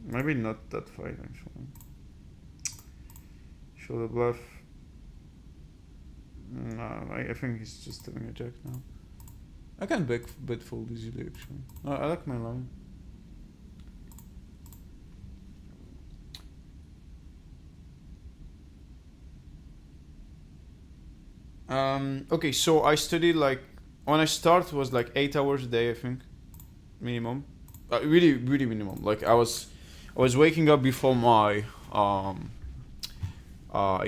maybe not that fine actually. Show the bluff. No, I think he's just having a jack now. I can bet fold easily actually. I like my line. Okay, so I studied like when I start was like 8 hours a day, I think, minimum. Really, really minimum. Like I was waking up before my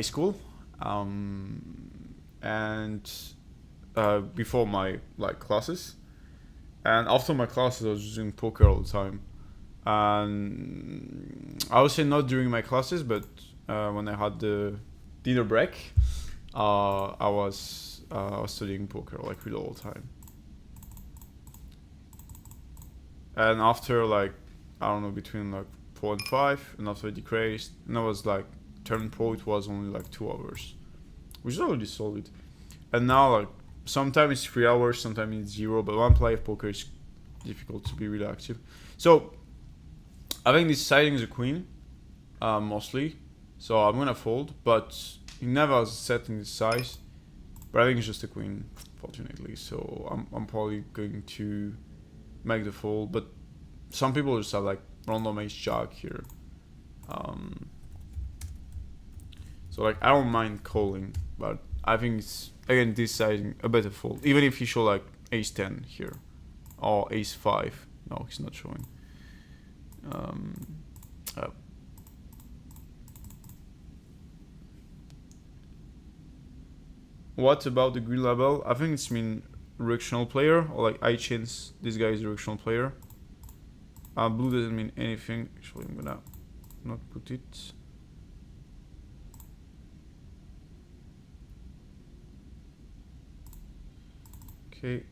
school, and before my like classes, and after my classes I was just doing poker all the time. And I would say not during my classes, but when I had the dinner break, I was studying poker like really all the time. And after like I don't know, between like 4 and 5, and after I decreased, and I was like turn pro, it was only like 2 hours, which is already solid. And now like sometimes it's 3 hours, sometimes it's 0. But one play of poker is difficult to be really active. So I think this siding is a queen, mostly. So I'm gonna fold, but he never has a set in this size. But I think it's just a queen, fortunately. So I'm probably going to make the fold. But some people just have like random ace jack here. So like I don't mind calling, but I think it's again this sizing a better fold. Even if he show like ace 10 here or ace 5. No, he's not showing. What about the green label? I think it's mean directional player, or like I chance this guy is a directional player. Blue doesn't mean anything. Actually, I'm gonna not put it. Okay.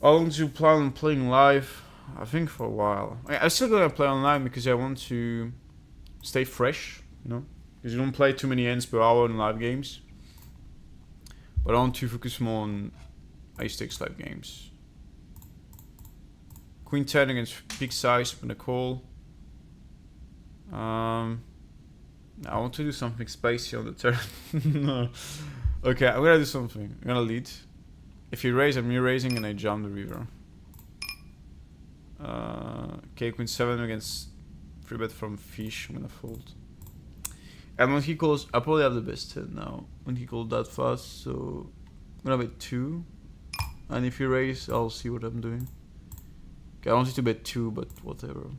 How long do you plan on playing live? I think for a while. I'm still gonna play online because I want to stay fresh, you know? Because you don't play too many hands per hour in live games. But I want to focus more on high stakes live games. Queen 10 against big size, I'm gonna call. I want to do something spicy on the turn. No. Okay, I'm gonna do something. I'm gonna lead. If you raise, I'm raising and I jump the river. Okay, Queen 7 against 3-bet from fish, I'm gonna fold. And when he calls, I probably have the best hand now. When he called that fast, so I'm gonna bet 2. And if you raise, I'll see what I'm doing. Okay, I wanted to bet 2, but whatever.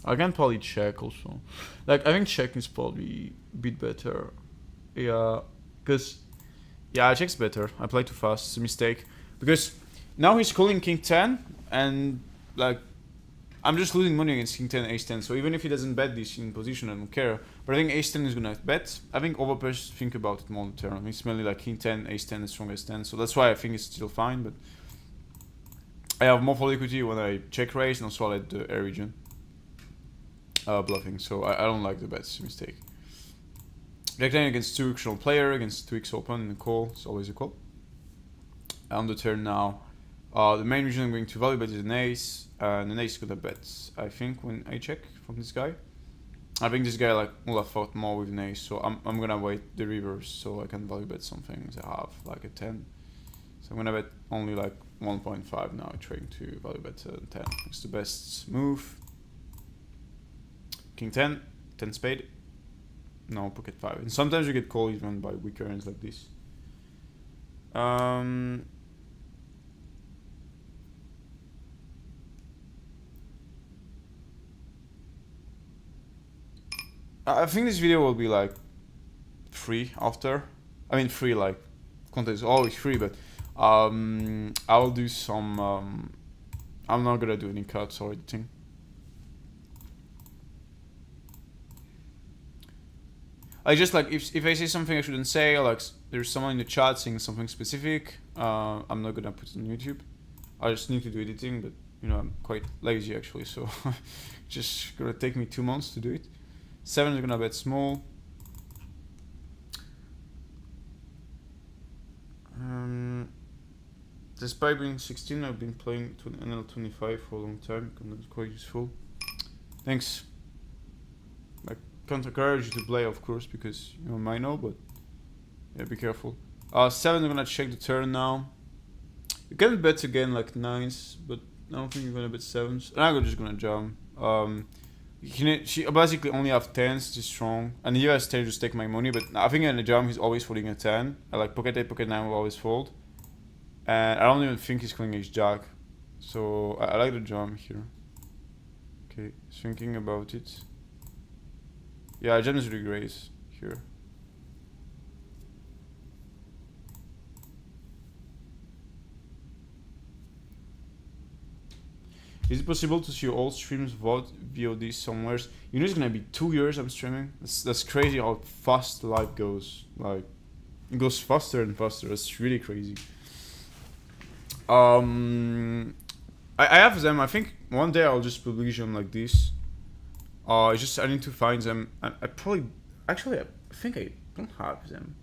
I can probably check also. Like, I think checking is probably a bit better. Yeah, because... Yeah, check's better. I played too fast. It's a mistake. Because now he's calling King 10, and like I'm just losing money against King 10, Ace 10. So even if he doesn't bet this in position, I don't care. But I think Ace 10 is gonna bet. I think overpairs think about it more on the turn. It's mainly like King 10, Ace 10, is strongest 10. So that's why I think it's still fine. But I have more for equity when I check raise, and also I let the air region bluffing. So I don't like the bets. It's a mistake. Jack 10 against 2 directional player, against 2x open and call, it's always a call. On the turn now, the main region I'm going to value bet is an ace, and an ace is gonna bet, I think, when I check from this guy. I think this guy like will have fought more with an ace, so I'm gonna wait the reverse so I can value bet something I have, like a 10. So I'm gonna bet only like 1.5 now, trying to value bet 10. It's the best move. King 10, 10 spade. No, pocket 5. And sometimes you get called even by weaker hands like this. I think this video will be like free after. I mean free, like content is always free, but I'll do some I'm not gonna do any cuts or editing. I just like if I say something I shouldn't say, or like there's someone in the chat saying something specific, I'm not gonna put it on YouTube. I just need to do editing, but you know I'm quite lazy actually, so just gonna take me 2 months to do it. 7 is gonna bet small. Despite being 16, I've been playing NL200 for a long time, and that's quite useful. Thanks. I can't encourage you to play, of course, because you might know, but yeah, be careful. 7, I'm gonna check the turn now. You can bet again like 9s, but I don't think you're gonna bet 7s. And I'm just gonna jump. She basically only have 10s, she's strong. And here I stay just take my money, but I think in the jump he's always folding a 10. I like pocket 8, pocket 9 will always fold. And I don't even think he's calling ace jack. So I like the jump here. Okay, thinking about it. Yeah, jam is really great here. Is it possible to see all streams VOD somewhere? You know it's gonna be 2 years I'm streaming. That's crazy how fast life goes. Like it goes faster and faster. That's really crazy. I have them. I think one day I'll just publish them like this. It's just I need to find them. I probably actually I think I don't have them.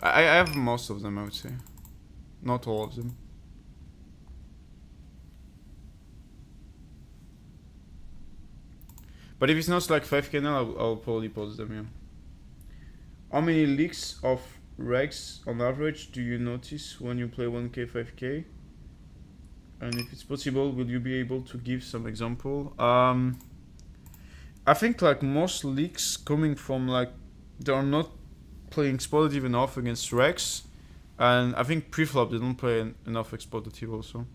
I have most of them, I would say. Not all of them. But if it's not like 5k now, I'll probably post them, yeah. How many leaks of regs on average do you notice when you play 1k, 5k? And if it's possible, will you be able to give some example? I think like most leaks coming from like they are not playing exploitative enough against regs, and I think preflop they don't play enough exploitative also.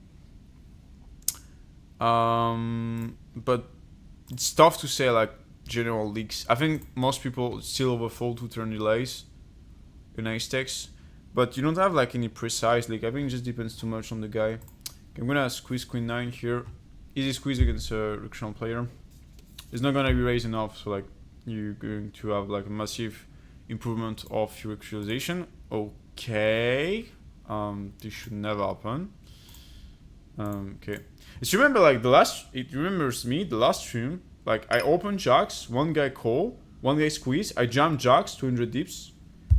But it's tough to say like general leaks. I think most people still overfold to turn delays in ace stacks, but you don't have like any precise leak. I think it just depends too much on the guy. I'm gonna squeeze queen 9 here. Easy squeeze against a recreational player. It's not gonna be raised enough, so like you're going to have like a massive improvement of your actualization. Okay, this should never happen. Okay, just remember like it remembers me the last stream. Like I opened jacks, one guy call, one guy squeeze. I jumped jacks 200 dips,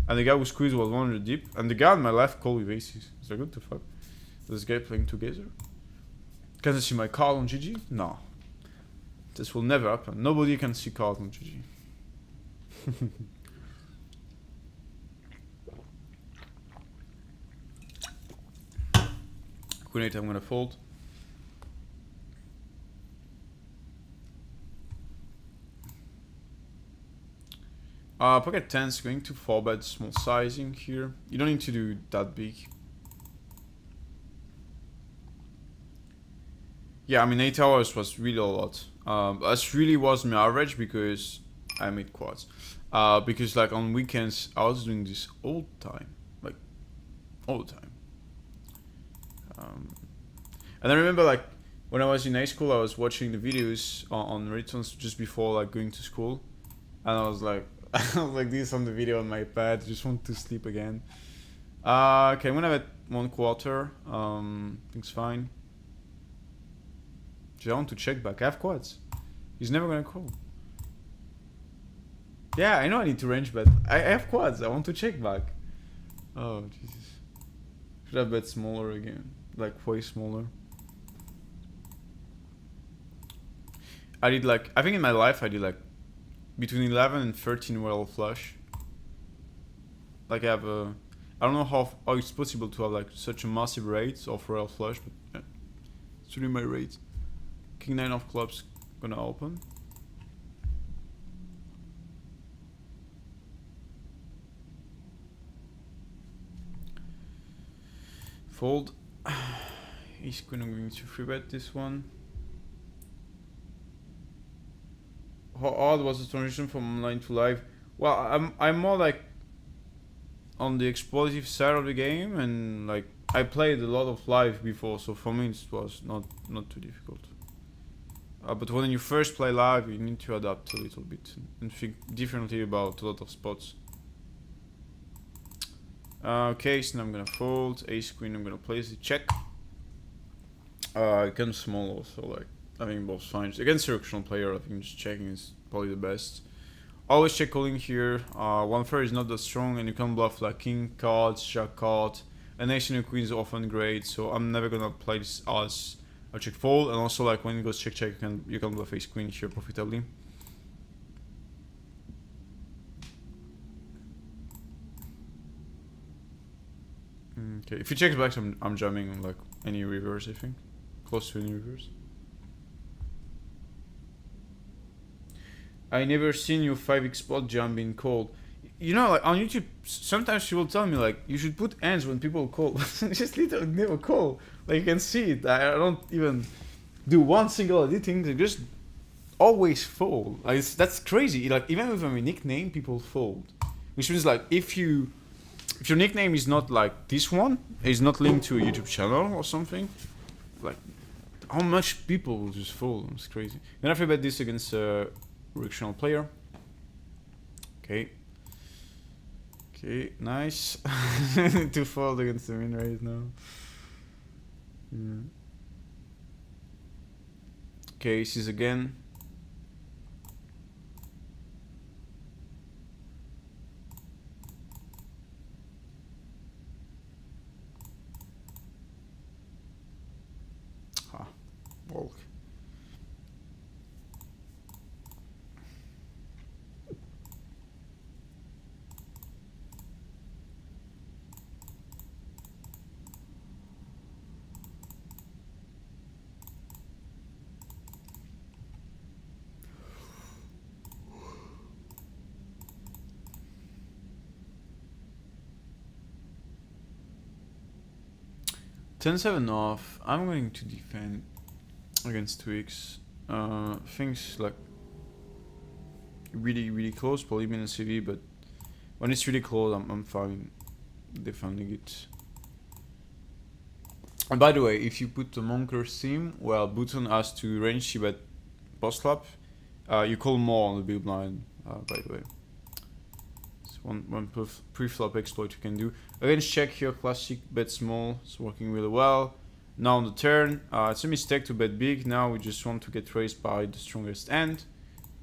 and the guy who squeezed was 100 dip, and the guy on my left call with aces. It's like what the fuck? This guy playing together? Can I see my card on GG? No. This will never happen. Nobody can see cards on GG. Queen 8, I'm gonna fold. Pocket 10 is going to 4-bet small sizing here. You don't need to do that big. Yeah, I mean 8 hours was really a lot. That really was my average because I made quads. Because like on weekends I was doing this all the time, like all the time. And I remember like when I was in high school, I was watching the videos on returns just before like going to school, and I was like, I was like this on the video on my pad. Just want to sleep again. Okay, I'm gonna have it 1/4. Things fine. I want to check back. I have quads. He's never gonna call. Yeah, I know I need to range bet. I have quads. I want to check back. Oh Jesus. Should have bet smaller again. Like way smaller. I did like I think in my life I did like between 11 and 13 royal flush. Like I have a I don't know how it's possible to have like such a massive rate of royal flush, but yeah, it's really my rate. King 9 of clubs gonna open. Fold. He's gonna going to free bet this one. How hard was the transition from online to live? Well, I'm more like on the exploitative side of the game, and like I played a lot of live before, so for me it was not too difficult. But when you first play live, you need to adapt a little bit and think differently about a lot of spots. Okay, so now I'm gonna fold. Ace queen, I'm gonna place the check. It comes small also, like I think both fine. Against a recreational player, I think just checking is probably the best. Always check calling here. 1/3 is not that strong, and you can bluff like king cards, jack card, and ace and queen is often great. So I'm never gonna play this as a check fold, and also like when it goes check check, you can bluff ace queen here profitably. Okay, if he checks back, I'm jamming on like any reverse, I think. Close to any reverse. I never seen you 5x spot jump in cold. You know, like on YouTube, sometimes she will tell me like you should put hands when people call. Just literally never call. Like you can see it. I don't even do one single editing. They just always fold. Like that's crazy. Like even with my nickname, people fold. Which means like if you if your nickname is not like this one, is not linked to a YouTube channel or something, like how much people will just fold? It's crazy. Gonna free bet this against a recreational player. Okay. Okay, nice. To fold against the win rate now. Yeah. Okay, sees again. Ah, bulk. Ten-7 off. I'm going to defend against tweaks. Things like really close, probably in a CV, but when it's really close, I'm fine defending it. And by the way, if you put the Monker's theme, well, Button has to range she bet post flop, you call more on the big blind. By the way, it's one pre-flop exploit you can do. Against check here, classic bet small. It's working really well. Now on the turn, it's a mistake to bet big. Now we just want to get raised by the strongest hand.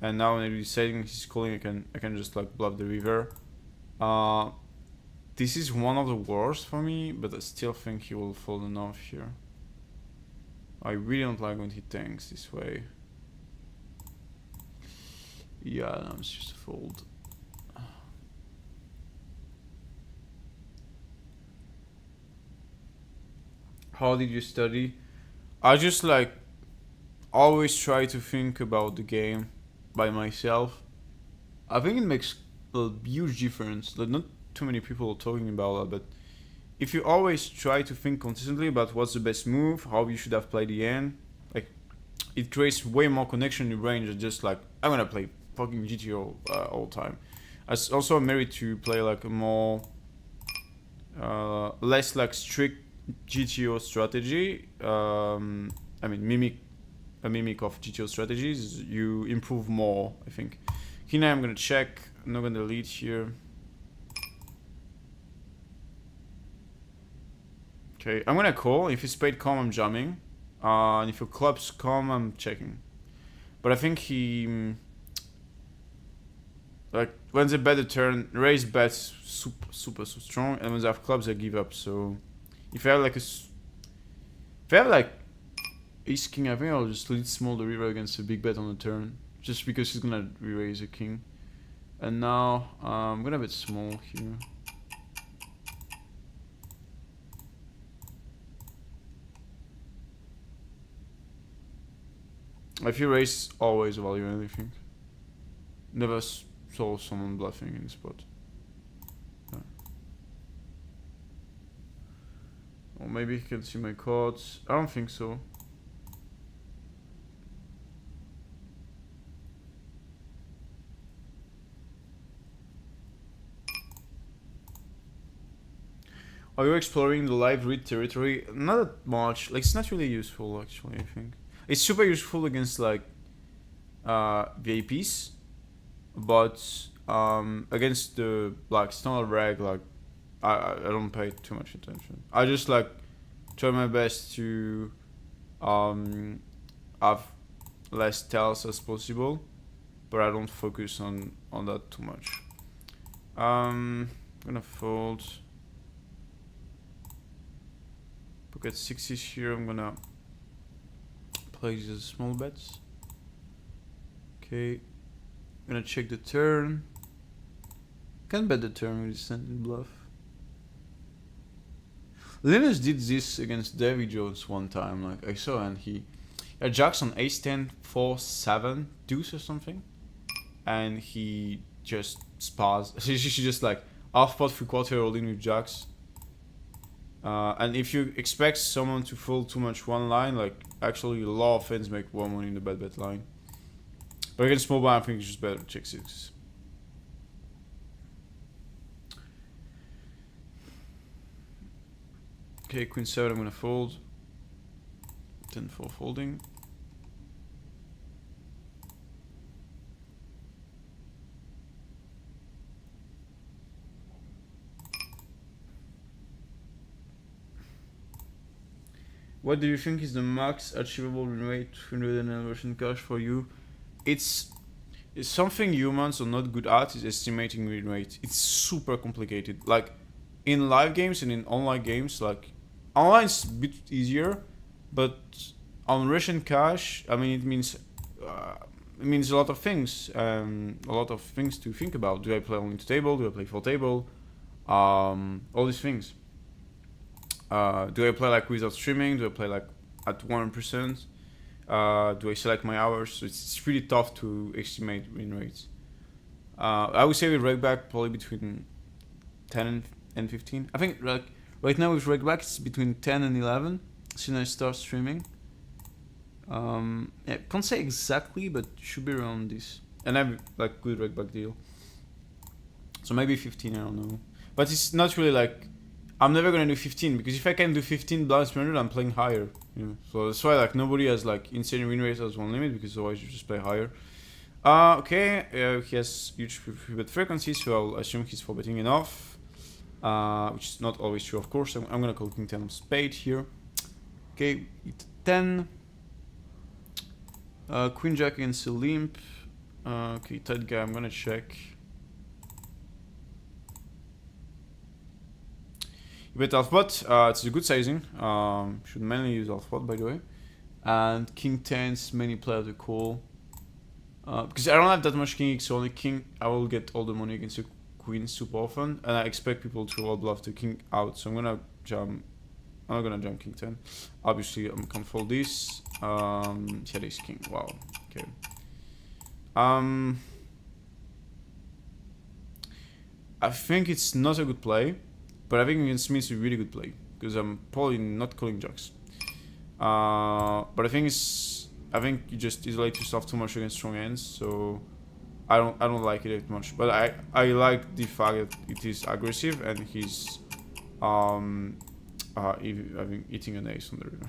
And now when he's deciding he's calling, I can just like bluff the river. This is one of the worst for me, but I still think he will fold enough here. I really don't like when he tanks this way. Yeah, no, it's just a fold. How did you study? I just like always try to think about the game by myself. I think it makes a huge difference. Like not too many people are talking about that, but if you always try to think consistently about what's the best move, how you should have played the hand, like it creates way more connection in your brain than just like I'm gonna play fucking GTO all the time. As also I'm married to play like a more less like strict GTO strategy. I mean a mimic of GTO strategies. You improve more, I think. Here now I'm gonna check. I'm not gonna lead here. Okay, I'm gonna call. If you spade calm, I'm jamming. And if your clubs calm, I'm checking. But I think he like when they bet the turn, raise bets super strong, and when they have clubs, they give up. So if I have like ace king, I think I'll just lead small the river against a big bet on the turn, just because he's gonna re-raise a king. And now I'm gonna bet small here. If you raise, always value anything. Never saw someone bluffing in the spot. Yeah. Or maybe he can see my cards. I don't think so. Are you exploring the live read territory? Not that much. Like it's not really useful actually, I think. It's super useful against like VIPs, but against the like standard reg, like I don't pay too much attention. I just like try my best to have less tells as possible, but I don't focus on that too much. I'm gonna fold. Pocket sixes here. I'm gonna place the small bets. Okay, I'm gonna check the turn. Can bet the turn with standard bluff. Linus did this against Davy Jones one time. Like I saw, and he jacks on ace 10, 4, 7, deuce or something, and he just spars. She just like half pot 3/4 all in with jacks. And if you expect someone to fold too much one line, like actually a lot of fans make one money in the bet line. But against small blind, I think it's just better to check six. Okay, queen 7, I'm gonna fold. 10-4 folding. What do you think is the max achievable win rate 200 NL version cash for you? It's something humans are not good at is estimating win rate. It's super complicated. Like in live games and in online games, like online is a bit easier, but on Russian cash, I mean, it means a lot of things. A lot of things to think about. Do I play only to table? Do I play full table? All these things. Do I play like without streaming? Do I play like at 1%? Do I select my hours? So it's really tough to estimate win rates. I would say with Regback probably between 10 and 15. I think like right now with Regback it's between 10 and 11 since I start streaming. Yeah, can't say exactly, but should be around this. And I have like good Regback deal. So maybe 15, I don't know. But it's not really like I'm never gonna do 15 because if I can do 15 blinds per minute, I'm playing higher. You know? So that's why like nobody has like insane win rates as one limit because otherwise you just play higher. Okay, he has huge free bet frequency, so I'll assume he's for betting enough. Which is not always true, of course. I'm gonna call king 10 of spade here. Okay, 10. Queen jack against a limp. Okay, tight guy, I'm gonna check. You bet half pot, it's a good sizing. Should mainly use half pot, by the way. And king 10's many players to call. Because I don't have that much king X, so only king, I will get all the money against the queen super often. And I expect people to roll bluff the king out, so I'm gonna jump. I'm not gonna jump king 10. Obviously, I'm gonna fold this. Yeah, this king. Wow. Okay. I think it's not a good play, but I think against me it's a really good play because I'm probably not calling jacks. But I think you just isolate yourself too much against strong hands, so I don't like it that much. But I like the fact that it is aggressive and he's I think eating an ace on the river.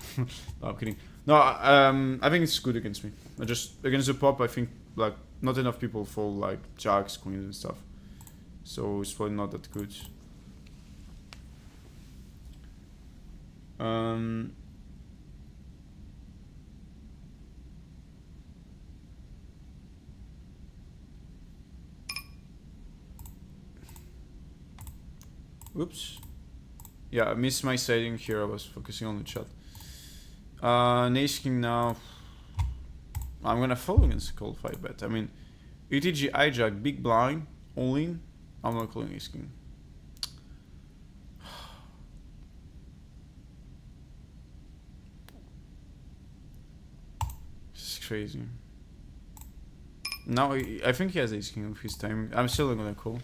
No, I'm kidding. No, I think it's good against me. I just against the pop, I think like not enough people fold like jacks, queens, and stuff. So it's probably not that good. Oops. Yeah, I missed my setting here. I was focusing on the chat. Ace king now. I'm gonna fold against call 5 bet. I mean, ETG hijack, big blind, all in. I'm not calling ace king. This is crazy. Now I think he has ace king of his time. I'm still not gonna call.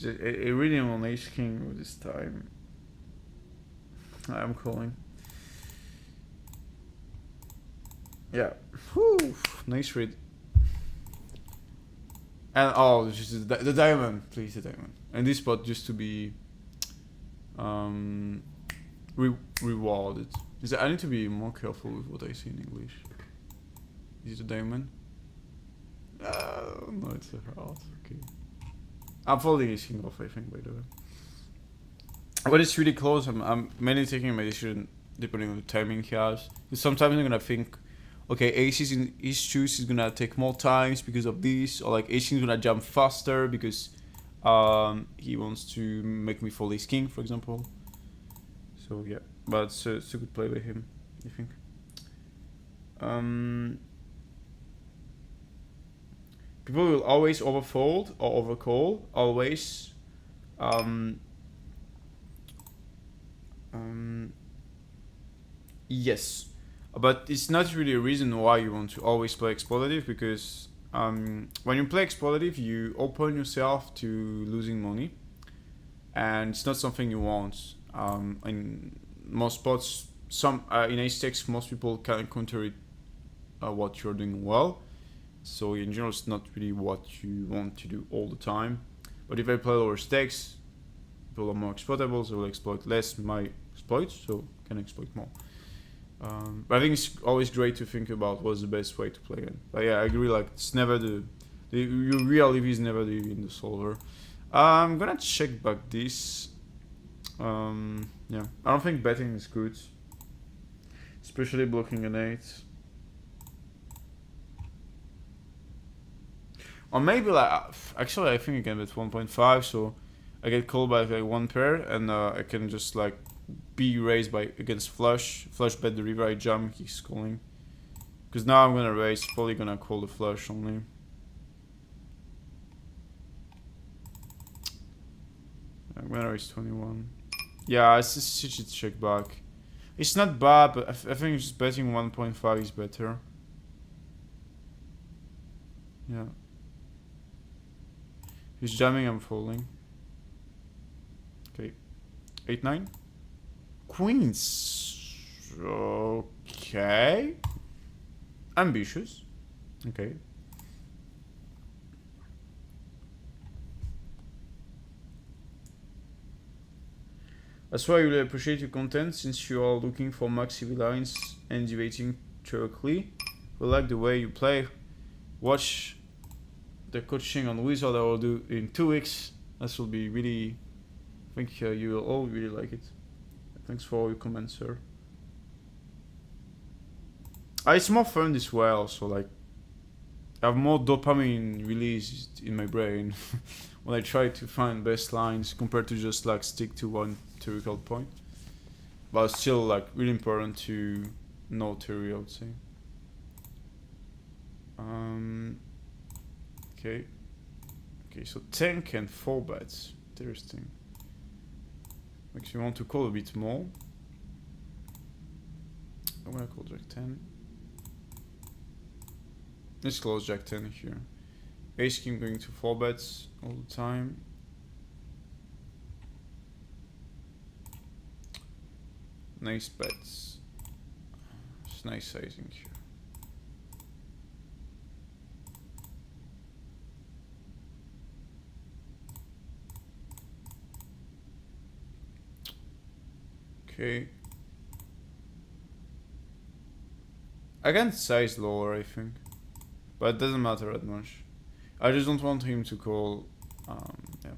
I really am on ace king with this time. I'm calling. Yeah. Whew. Nice read. And oh, just the diamond, please, the diamond. And this spot just to be rewarded. I need to be more careful with what I say in English. Is it a diamond? No, it's a heart. Okay. I'm folding ace king off, I think, by the way. But it's really close. I'm mainly taking my decision depending on the timing he has. Sometimes I'm gonna think, okay, ace is in his choose is gonna take more times because of this, or like ace is gonna jump faster because he wants to make me fold ace king, for example. So yeah, but it's a good play by him, I think. People will always overfold or overcall, always. Yes, but it's not really a reason why you want to always play exploitative because when you play exploitative, you open yourself to losing money, and it's not something you want. And most spots, some in ace stakes, most people can counter it what you're doing well. So in general, it's not really what you want to do all the time. But if I play lower stakes, people are more exploitable, so will exploit less my exploits, so can exploit more. But I think it's always great to think about what's the best way to play it. But yeah, I agree. Like it's never the real EV is never the EV in the solver. I'm gonna check back this. Yeah, I don't think betting is good, especially blocking an 8. Or maybe like actually I think I can bet 1.5, so I get called by like one pair, and I can just like be raised by against flush bet the river, I jam, he's calling. Because now I'm gonna raise, probably gonna call the flush only. I'm gonna raise 21. Yeah, it's just such a check back. It's not bad, but I think just betting 1.5 is better. Yeah. He's jamming, I'm folding. Okay. 8-9. Queens. Okay. Ambitious. Okay. That's why I really appreciate your content, since you are looking for max EV lines and debating theoretically. We like the way you play. Watch the coaching on Wizard I will do in 2 weeks. This will be really, I think you will all really like it. Thanks for all your comments, sir. It's more fun this way also, like I have more dopamine released in my brain when I try to find best lines compared to just like stick to one theoretical point. But it's still like really important to know theory, I would say. Okay. Okay, so 10 and 4 bets. Interesting. Makes me want to call a bit more. I'm gonna call Jack 10. Let's close Jack 10 here. Ace King going to 4 bets all the time. Nice bets. It's nice sizing here. Okay. I can size lower, I think. But it doesn't matter that much. I just don't want him to call. Yeah.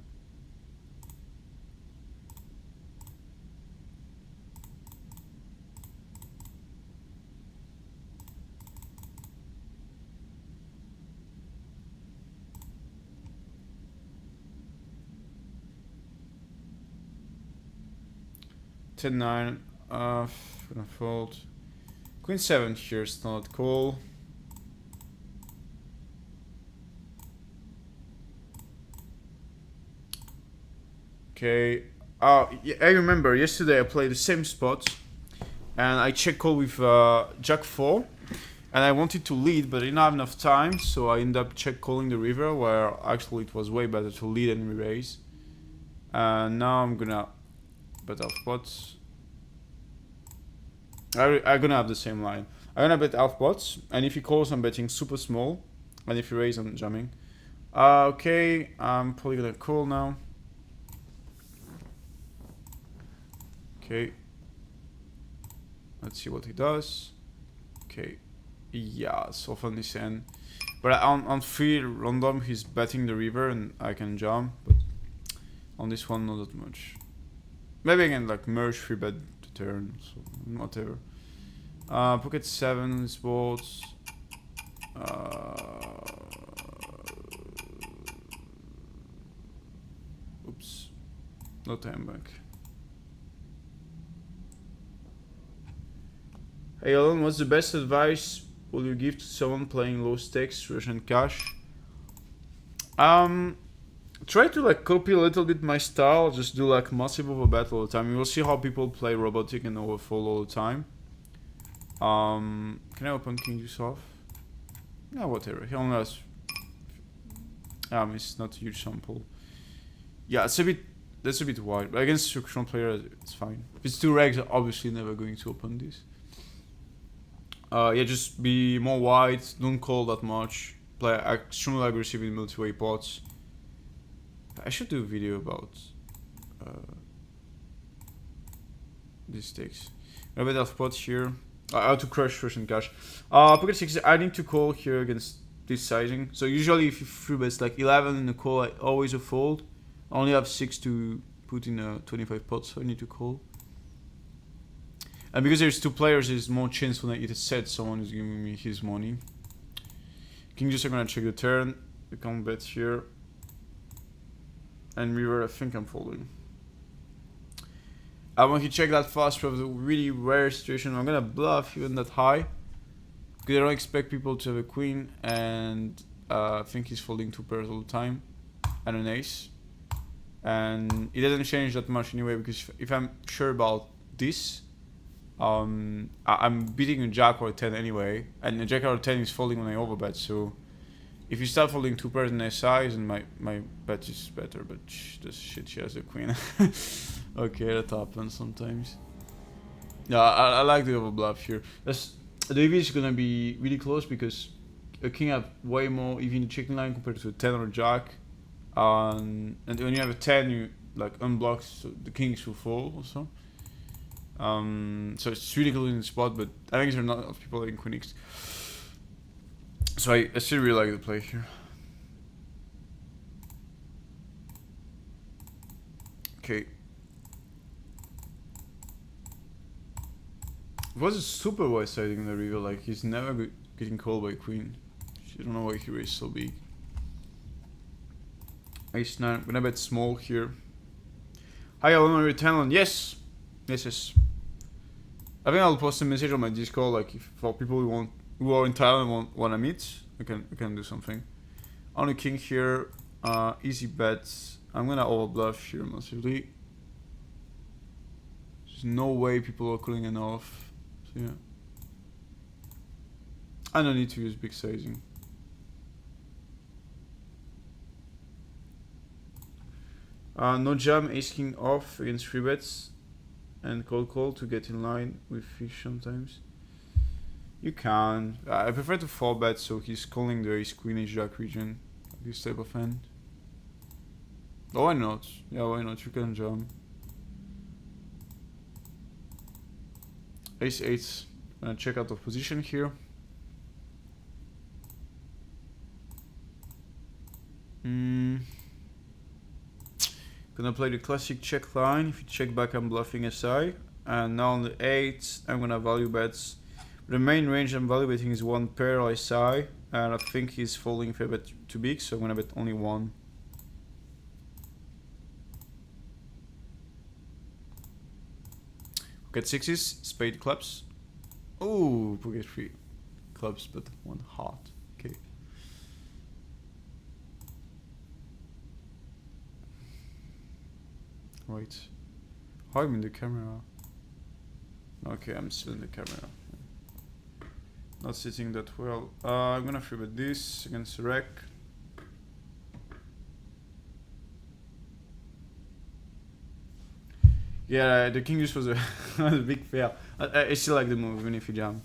Ten 9. Gonna fold. Queen 7 here is not cool. Okay. Yeah, I remember yesterday I played the same spot, and I check call with Jack 4, and I wanted to lead, but I didn't have enough time, so I ended up check calling the river, where actually it was way better to lead and re-raise. And now I'm gonna bet half pots. I'm gonna have the same line. I'm gonna bet half pots, and if he calls, I'm betting super small, and if he raises, I'm jamming. Okay, I'm probably gonna call now. Okay. Let's see what he does. Okay. Yeah, so on this end. But on free random, he's betting the river and I can jump. But on this one, not that much. Maybe I can like merge free bet the turn. So whatever. Pocket 7 on this board. Oops. No time back. Hey Alan, what's the best advice will you give to someone playing low stakes Russian cash? Try to like copy a little bit my style. Just do like massive overbet all the time. You will see how people play robotic and overfold all the time. Can I open king deuce off? Yeah, whatever. He only has. It's not a huge sample. Yeah, it's a bit That's a bit wide, but against a strong player, it's fine. If it's 2 regs, obviously never going to open this. Yeah, just be more wide, don't call that much. Play extremely aggressive in multi-way pots. I should do a video about these stakes. A bit of pot here. How to crush Russian cash. Pocket 6, I need to call here against this sizing. So usually if you free bets like 11 in the call, I always a fold. I only have 6 to put in 25 pots, so I need to call. And because there's 2 players, there's more chance when I hit a set, someone is giving me his money. King just, I'm gonna check the turn. I can't bet here. And river, I think I'm folding. When he check that fast, we have a really rare situation. I'm gonna bluff even that high. Because I don't expect people to have a queen, and I think he's folding 2 pairs all the time. And an ace. And it doesn't change that much anyway, because if I'm sure about this, I'm beating a jack or a 10 anyway, and a jack or a 10 is folding when I overbet, so if you start folding 2 pairs in SI, then my bet is better, but this shit, she has a queen. Okay, that happens sometimes. Yeah, I like the overbluff here. The EV is gonna be really close because a king have way more EV in the checking line compared to a 10 or a jack. And when you have a 10, you like unblock, so the kings will fall also. So it's really cool in the spot, but I think there are not enough people in Queen X. So I still really like the play here. Okay. It was a super wide siding in the river, like he's never getting called by queen. I don't know why he raised so big. Ace 9, I'm gonna bet small here. Hi, I want to return. Yes! Yes. I think I'll post a message on my Discord, like if for people who are in Thailand and want to meet, I can do something. On a king here, easy bets. I'm gonna overbluff here massively. There's no way people are calling enough. So yeah. I don't need to use big sizing. No jam, ace king off against 3 bets. And call to get in line with fish sometimes. You can. I prefer to 4 bet, so he's calling the ace queen ace jack region. This type of hand. Oh, why not? Yeah, why not? You can jam. Ace 8. I'm gonna check out of position here. Gonna play the classic check line. If you check back, I'm bluffing SI. And now on the 8, I'm gonna value bets. The main range I'm value betting is 1 pair SI. And I think he's folding if I bet too big, so I'm gonna bet only 1. Pocket 6s, spade clubs. Oh, pocket 3 clubs, but 1 heart. Okay. Wait. How am I in the camera? Okay, I'm still in the camera. Not sitting that well. I'm gonna free bet this against the wreck. Yeah, the king just was a, a big fail. I still like the move, even if you jam.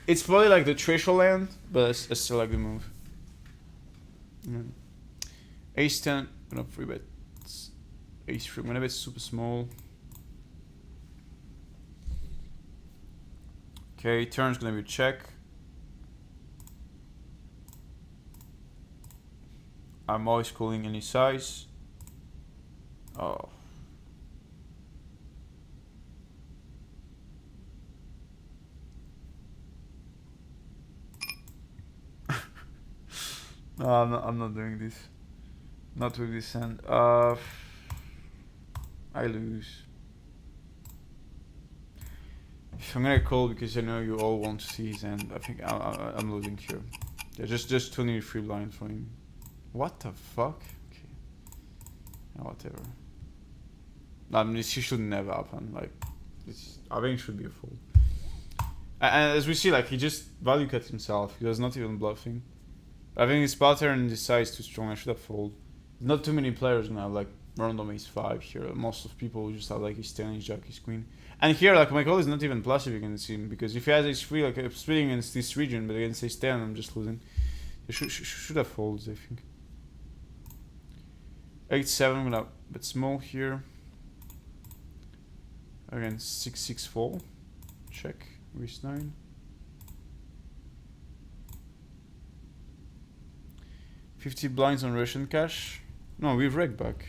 It's probably like the threshold land, but I still like the move. Ace 10, I'm gonna free bet. Ace 3, I'm gonna bet super small. Okay, turn's gonna be check. I'm always calling any size. Oh. No, I'm not doing this. Not with this hand. I lose. I'm gonna call because I know you all want to see his hand. I think I'm losing here. Yeah, just 23 blind for him. What the fuck? Okay. Whatever. I mean, this should never happen. Like, I think it should be a fold. And as we see, like, he just value cut himself. He was not even bluffing. I think his pattern and his size is too strong. I should have fold. Not too many players gonna have like random ace 5 here. Most of people just have like ace 10, ace jack, ace queen. And here, like, my call is not even plus if you can see him, because if he has ace 3, like, I'm splitting against this region, but against ace 10, I'm just losing. You should have folds, I think. 8-7, I'm gonna bet small here. Again, 6-6 fold. Check, ace 9. 50 blinds on Russian cash. No, we've reg back.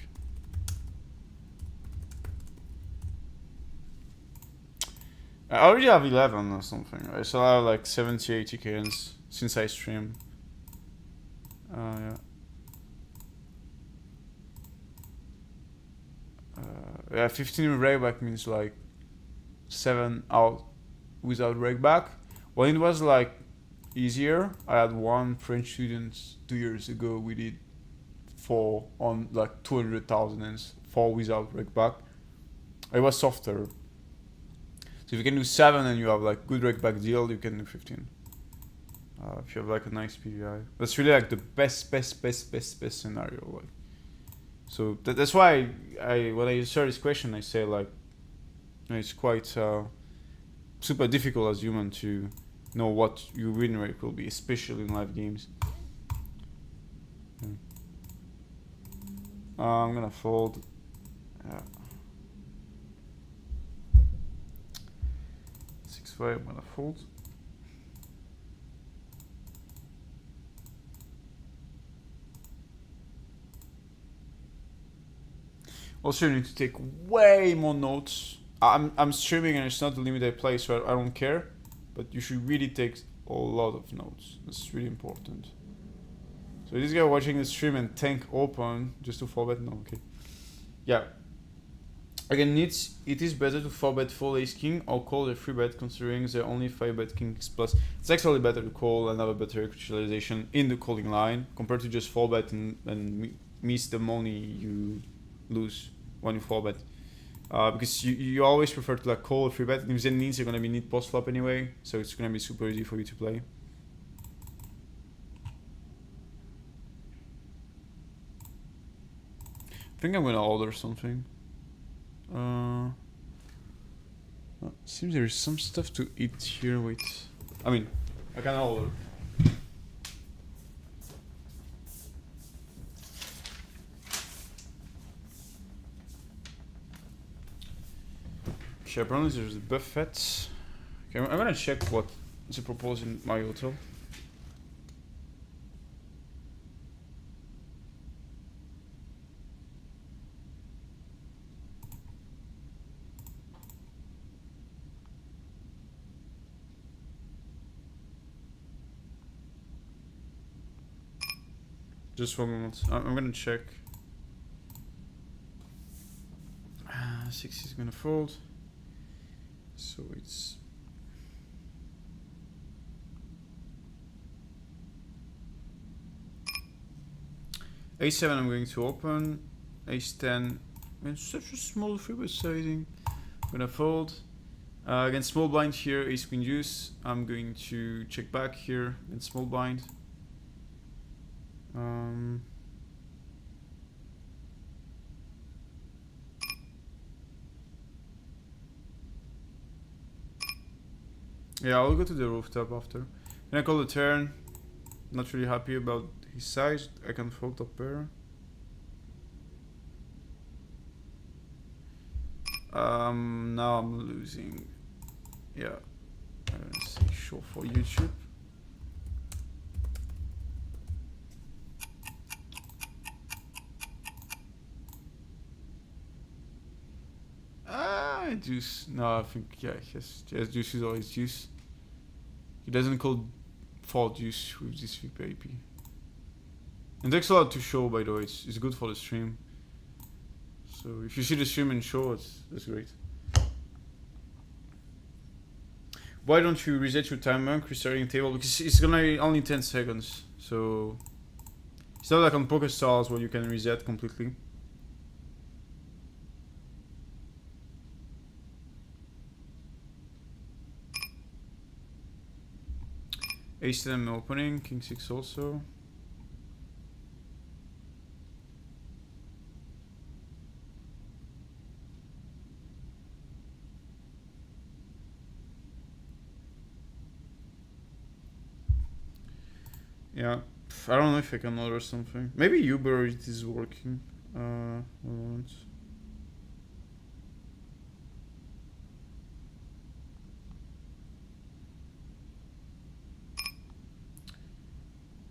I already have 11 or something. I still have like 70, 80 cans since I stream. Yeah. Yeah, 15 with reg back means like 7 out without reg back. When it was like easier, I had one French student 2 years ago. We did 4 on like 200,000 and 4 without reg back. It was softer. So if you can do 7 and you have like good reg back deal, you can do 15. If you have like a nice PVI, that's really like the best scenario. Like, so that's why when I start this question, I say like it's quite super difficult as human to know what your win rate will be, especially in live games. I'm gonna fold. 6-5, I'm gonna fold. Also, you need to take way more notes. I'm streaming and it's not the limit I play, so I don't care. But you should really take a lot of notes. That's really important. So this guy watching the stream and tank open just to 4-bet? No, okay. Yeah. Again, it is better to 4-bet full ace king or call the 3-bet considering the only 5-bet kings plus. It's actually better to call and have a better utilization in the calling line compared to just 4-bet and miss the money you lose when you 4-bet. Because you always prefer to like call a 3-bet, and if then needs, you're gonna be need post flop anyway, so it's gonna be super easy for you to play. I think I'm gonna order something. Seems there is some stuff to eat here. Wait, I mean, I can order. Okay, apparently there's a buffet. Okay, I'm gonna check what is proposed in my hotel. Just 1 moment. I'm gonna check. 6 is gonna fold. So it's A7. I'm going to open. Ace 10. It's such a small 3-bet sizing. I'm gonna fold. Against small blind here, ace queen deuce. I'm going to check back here against small blind. Yeah, I'll go to the rooftop after. Then I call the turn. Not really happy about his size. I can fold top pair. Now I'm losing. Yeah, I'm gonna say sure for YouTube. Juice. No, I think yeah, yes, juice is always juice. He doesn't call for juice with this VP IP. And takes a lot to show, by the way. It's good for the stream. So if you see the stream and show, that's great. Why don't you reset your timer, restarting table? Because it's gonna be only 10 seconds. So it's not like on PokerStars where you can reset completely. Ace 10 opening, King 6 also. Yeah, I don't know if I can order something. Maybe Uber it is working. One moment.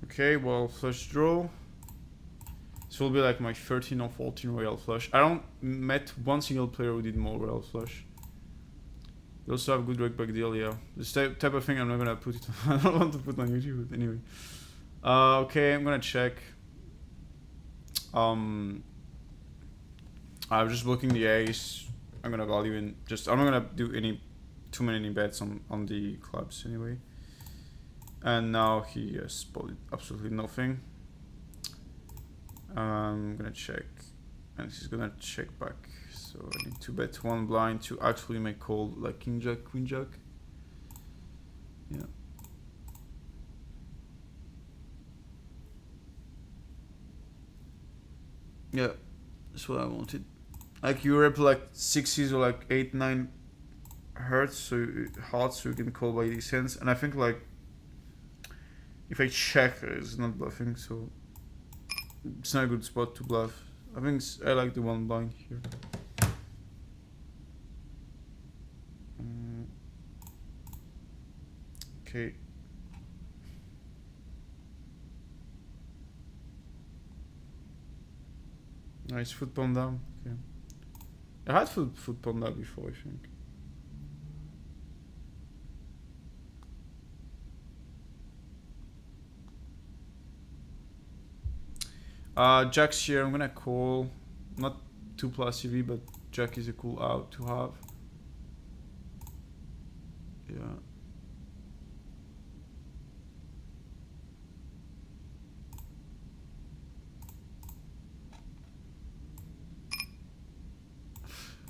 Okay, well, flush draw. This will be like my 13 or 14 royal flush. I don't met one single player who did more royal flush. They also have good reg back deal, yeah. This type of thing I'm not gonna put it on. I don't want to put on YouTube, but anyway. Okay, I'm gonna check. I'm just blocking the ace. I'm gonna value in just I'm not gonna do too many bets on the clubs anyway. And now he has spotted absolutely nothing. I'm gonna check, and he's gonna check back. So I need to bet one blind to actually make call like king jack, queen jack. Yeah. Yeah, that's what I wanted. Like you rep like sixes or like 8-9 hearts, so you can call by these hands. And I think like if I check, it's not bluffing, so it's not a good spot to bluff. I think I like the one blind here. Okay. Nice foot pawn down. Okay. I had foot pawn down before, I think. Jack's here. I'm gonna call. Not 2+ EV, but Jack is a cool out to have. Yeah.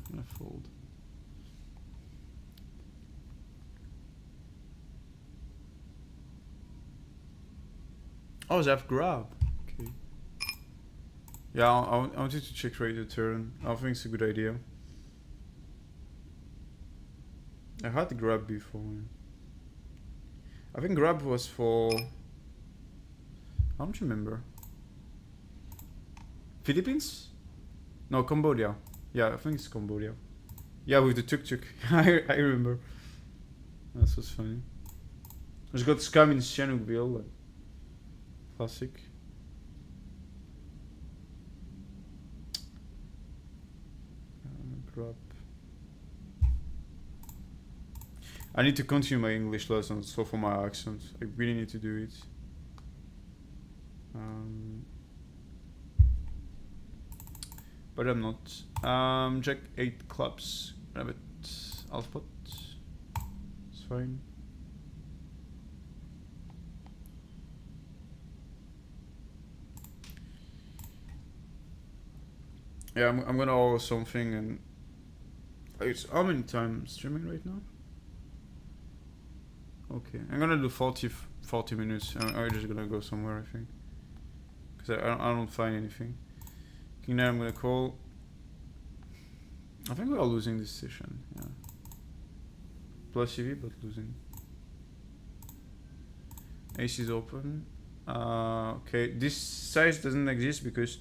I'm gonna fold. Oh, they have grab. Okay. Yeah, I wanted to check rate the turn. I think it's a good idea. I had the grab before. I think grab was for. I don't remember. Philippines? No, Cambodia. Yeah, I think it's Cambodia. Yeah, with the tuk-tuk. I remember. That was funny. I just got scam in Sihanoukville. Like, classic. Grab. I need to continue my English lessons, so for my accent. I really need to do it. But I'm not. Jack 8 clubs. Grab it. I'll spot. It's fine. Yeah, I'm gonna order something and. It's how many times streaming right now? Okay, I'm gonna do 40 minutes. I'm just gonna go somewhere, I think. Because I don't find anything. King 9, I'm gonna call. I think we are losing this session, yeah. Plus EV, but losing. Ace is open. Okay, this size doesn't exist because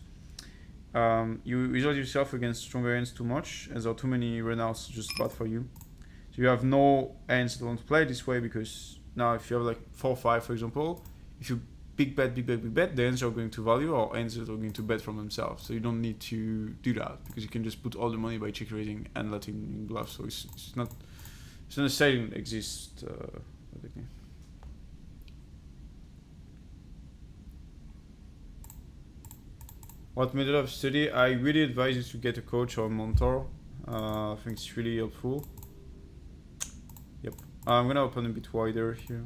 you result yourself against stronger hands too much, and there are too many runouts just bad for you. So you have no hands that want to play this way because now if you have like 4-5 for example, if you big bet, the hands are going to value or hands that are going to bet from themselves. So you don't need to do that because you can just put all the money by check raising and letting bluff. So it's not a setting that exists. What method of study? I really advise you to get a coach or a mentor. I think it's really helpful. Yep. I'm gonna open a bit wider here.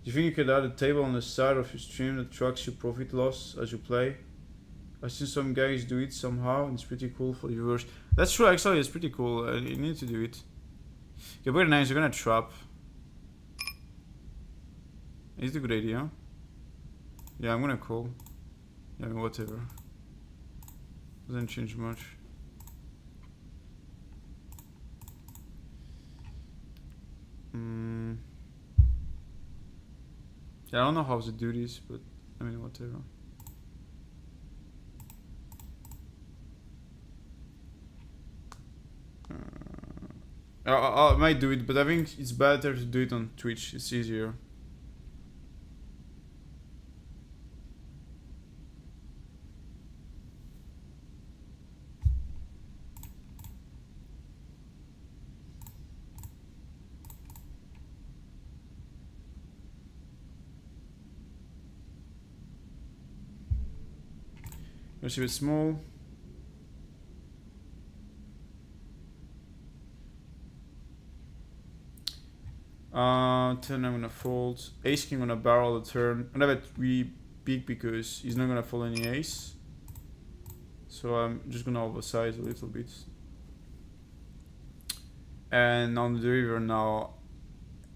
Do you think you could add a table on the side of your stream that tracks your profit loss as you play? I've seen some guys do it somehow, and it's pretty cool for the viewers. That's true, actually, it's pretty cool. You need to do it. Okay, very nice. You're gonna trap. Is it a good idea? Yeah, I'm gonna call. Yeah, I mean, whatever. Doesn't change much. Yeah, I don't know how to do this, but I mean, whatever. I might do it, but I think it's better to do it on Twitch. It's easier. It's a bit small. Turn I'm gonna fold. Ace king gonna barrel the turn. I'm gonna bet 3 big because he's not gonna fold any ace. So I'm just gonna oversize a little bit. And on the river now,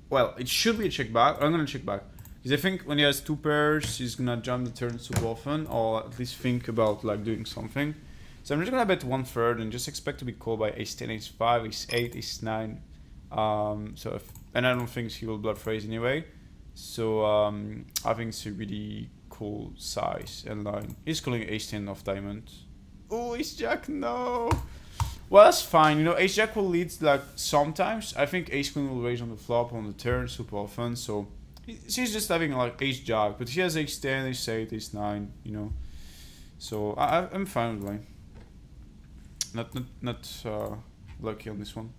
well, it should be a check back. I'm gonna check back. Because I think when he has 2 pairs, he's gonna jam the turn super often, or at least think about like doing something. So I'm just gonna bet 1/3 and just expect to be called by ace 10, ace 5, ace 8, ace 9. And I don't think he will bluff raise anyway. So I think it's a really cool size and line. He's calling ace 10 off diamond. Oh, ace jack, no. Well, that's fine. You know, ace jack will lead like sometimes. I think ace queen will raise on the flop on the turn super often. So he's just having like ace jack, but he has ace 10, ace 8, ace 9. You know, so I'm fine with line. Not lucky on this one.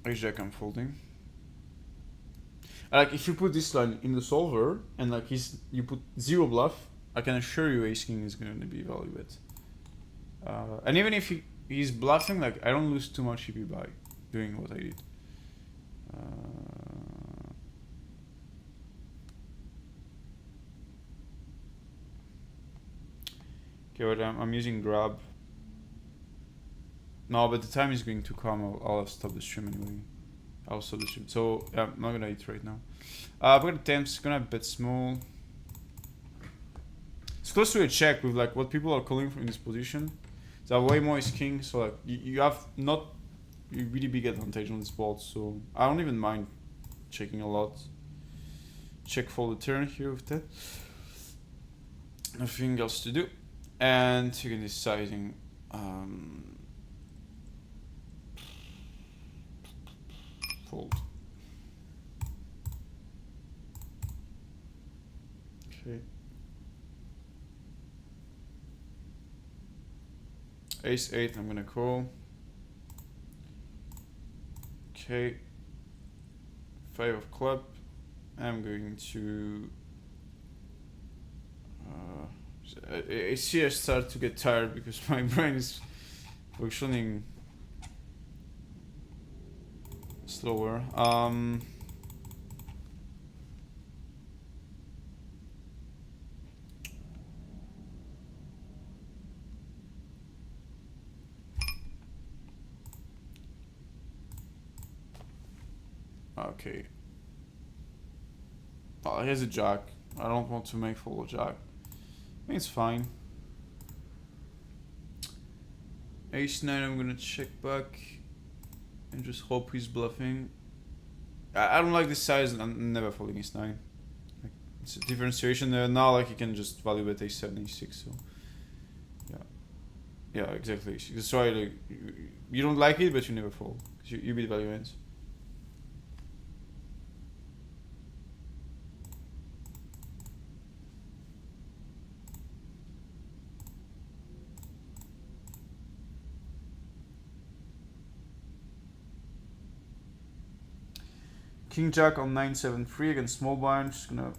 Ace jack I'm folding. Like if you put this line in the solver and like you put 0 bluff, I can assure you ace king is going to be value bet. And even if he's bluffing, like I don't lose too much EP by doing what I did. Okay, but I'm using grab. No, but the time is going to come. I'll have stopped the stream anyway. I'll stop the stream. So yeah, I'm not gonna eat right now. We're gonna attempt. Gonna bet small. It's close to a check with like what people are calling for in this position. So way more is king. So like you have not a really big advantage on this board. So I don't even mind checking a lot. Check for the turn here with that. Nothing else to do. And you're deciding. Fold. Okay. Ace 8, I'm gonna call. Okay. 5 of club. I'm going to. I see I start to get tired because my brain is functioning slower. Okay. Oh, here's a jack. I don't want to make full jack. I think it's fine. Ace 9, I'm gonna check back and just hope he's bluffing. I don't like this size, and I'm never folding ace 9. Like, it's a different situation there. Now like you can just value bet ace 7, ace 6, so yeah, exactly. So like, you don't like it, but you never fold. You beat value ends. King Jack on 973 against small blind, just gonna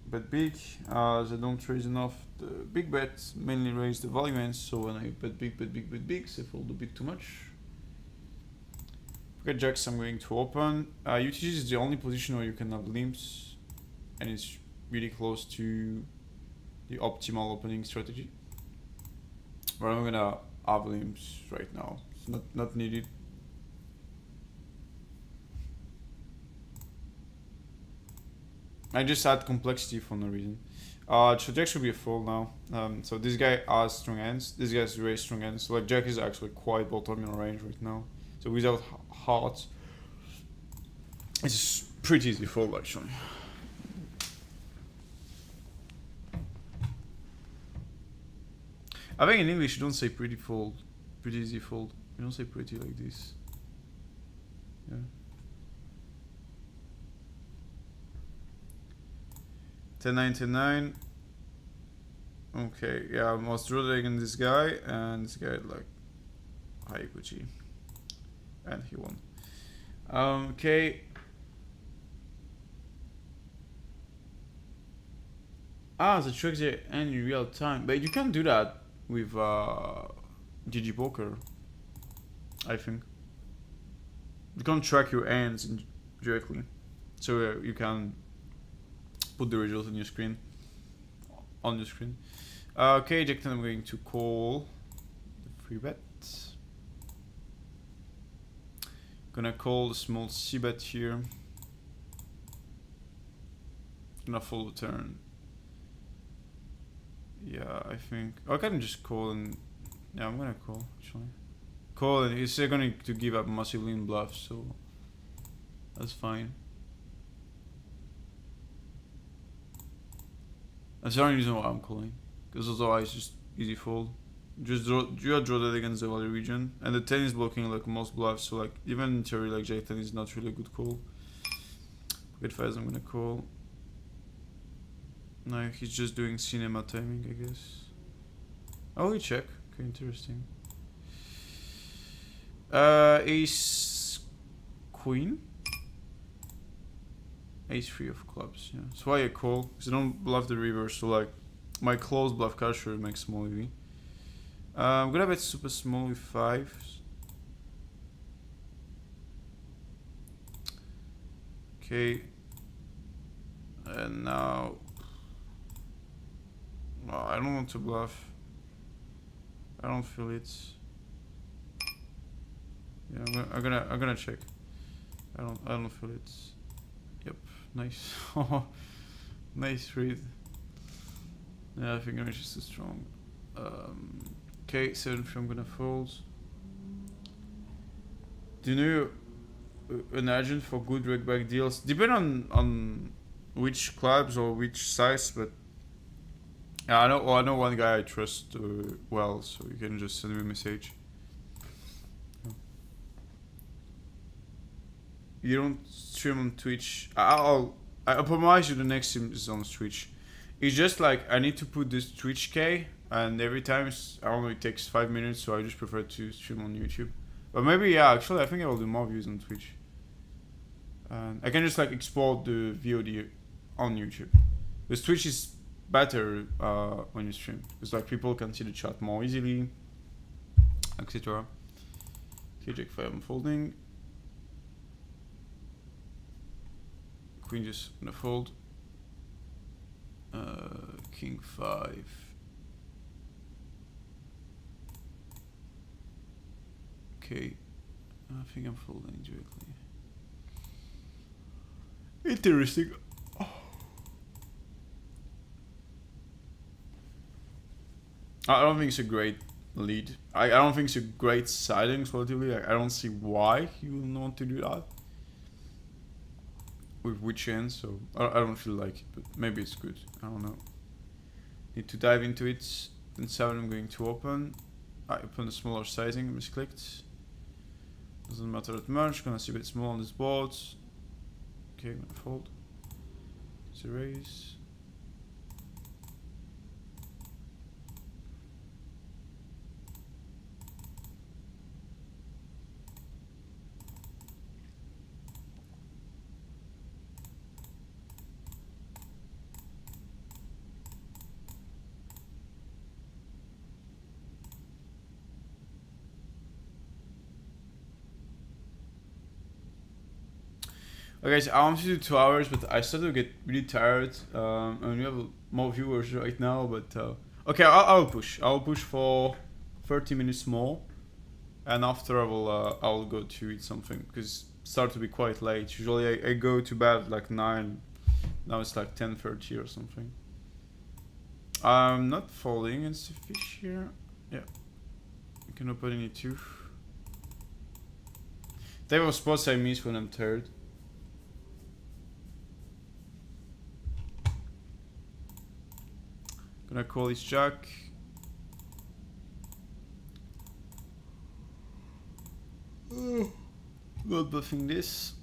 bet big. They don't raise enough. The big bets mainly raise the value ends, so when I bet big, they fold a bit too much. Forget jacks, I'm going to open. UTG is the only position where you can have limps, and it's really close to the optimal opening strategy. But I'm gonna have limps right now. It's not needed. I just add complexity for no reason. So jack should be a fold now. So this guy has strong hands. This guy's very strong hands. So like jack is actually quite bottom in range right now. So without hearts, it's pretty easy fold actually. I think in English you don't say pretty fold, pretty easy fold. You don't say pretty like this. Yeah. $10.99. Okay, yeah, I was drawing this guy, and this guy had like high equity, and he won. Okay. The tricks are end in real time, but you can't do that with GG Poker. I think you can't track your ends directly, so you can put the result on your screen. Okay, Jack 10, I'm going to call the free bet. Gonna call the small C bet here. Gonna fold the turn. Yeah, I think I can just call and yeah, I'm gonna call actually. Call and he's going to give up massively in bluff, so that's fine. That's the only reason why I'm calling, because otherwise just easy fold. Just draw that against the value region, and the 10 is blocking like most bluffs, so like even in theory like Jack 10 is not really a good call. Pocket 5, I'm gonna call. No, he's just doing cinema timing, I guess. Oh, we check. Okay, interesting. Ace Queen. Ace 3 of clubs, yeah. That's why I call, because I don't bluff the river, so like my close bluff casher makes small EV. I'm gonna bet super small with 5. Okay. And now I don't want to bluff. I don't feel it. Yeah, I'm gonna check. I don't feel it. Yep, nice. Nice read. Yeah, I think I'm just too strong. Okay, 7-3, I'm gonna fold. Do you know an agent for good reg back deals? Depend on which clubs or which size, but yeah, I know one guy I trust well, so you can just send me a message. You don't stream on Twitch. I promise you the next stream is on Twitch. It's just like I need to put this Twitch K, and every time I don't know, it takes 5 minutes, so I just prefer to stream on YouTube. But maybe yeah, actually I think I will do more views on Twitch. And I can just like export the VOD on YouTube. Because Twitch is better when you stream, because like people can see the chat more easily, etc. Okay, Jack 5, I'm folding. Queen just gonna fold. King 5. Okay, I think I'm folding directly. Interesting. Oh. I don't think it's a great lead. I don't think it's a great siding relatively. I don't see why you would want to do that with which hand, so I don't feel like it, but maybe it's good. I don't know. Need to dive into it. Then 7, I'm going to open. I open the smaller sizing, misclicked. Doesn't matter that much. Gonna see a bit small on this board. Okay, I'm gonna fold. It's a raise. Okay, so I want to do 2 hours, but I started to get really tired. And we have more viewers right now, but okay, I'll push. I'll push for 30 minutes more, and after I'll go to eat something, because it started to be quite late. Usually I go to bed at like 9. Now it's like 10:30 or something. I'm not folding against the fish here. Yeah, you can open any 2. There were spots I miss when I'm third. Gonna call this jack. Not buffing this.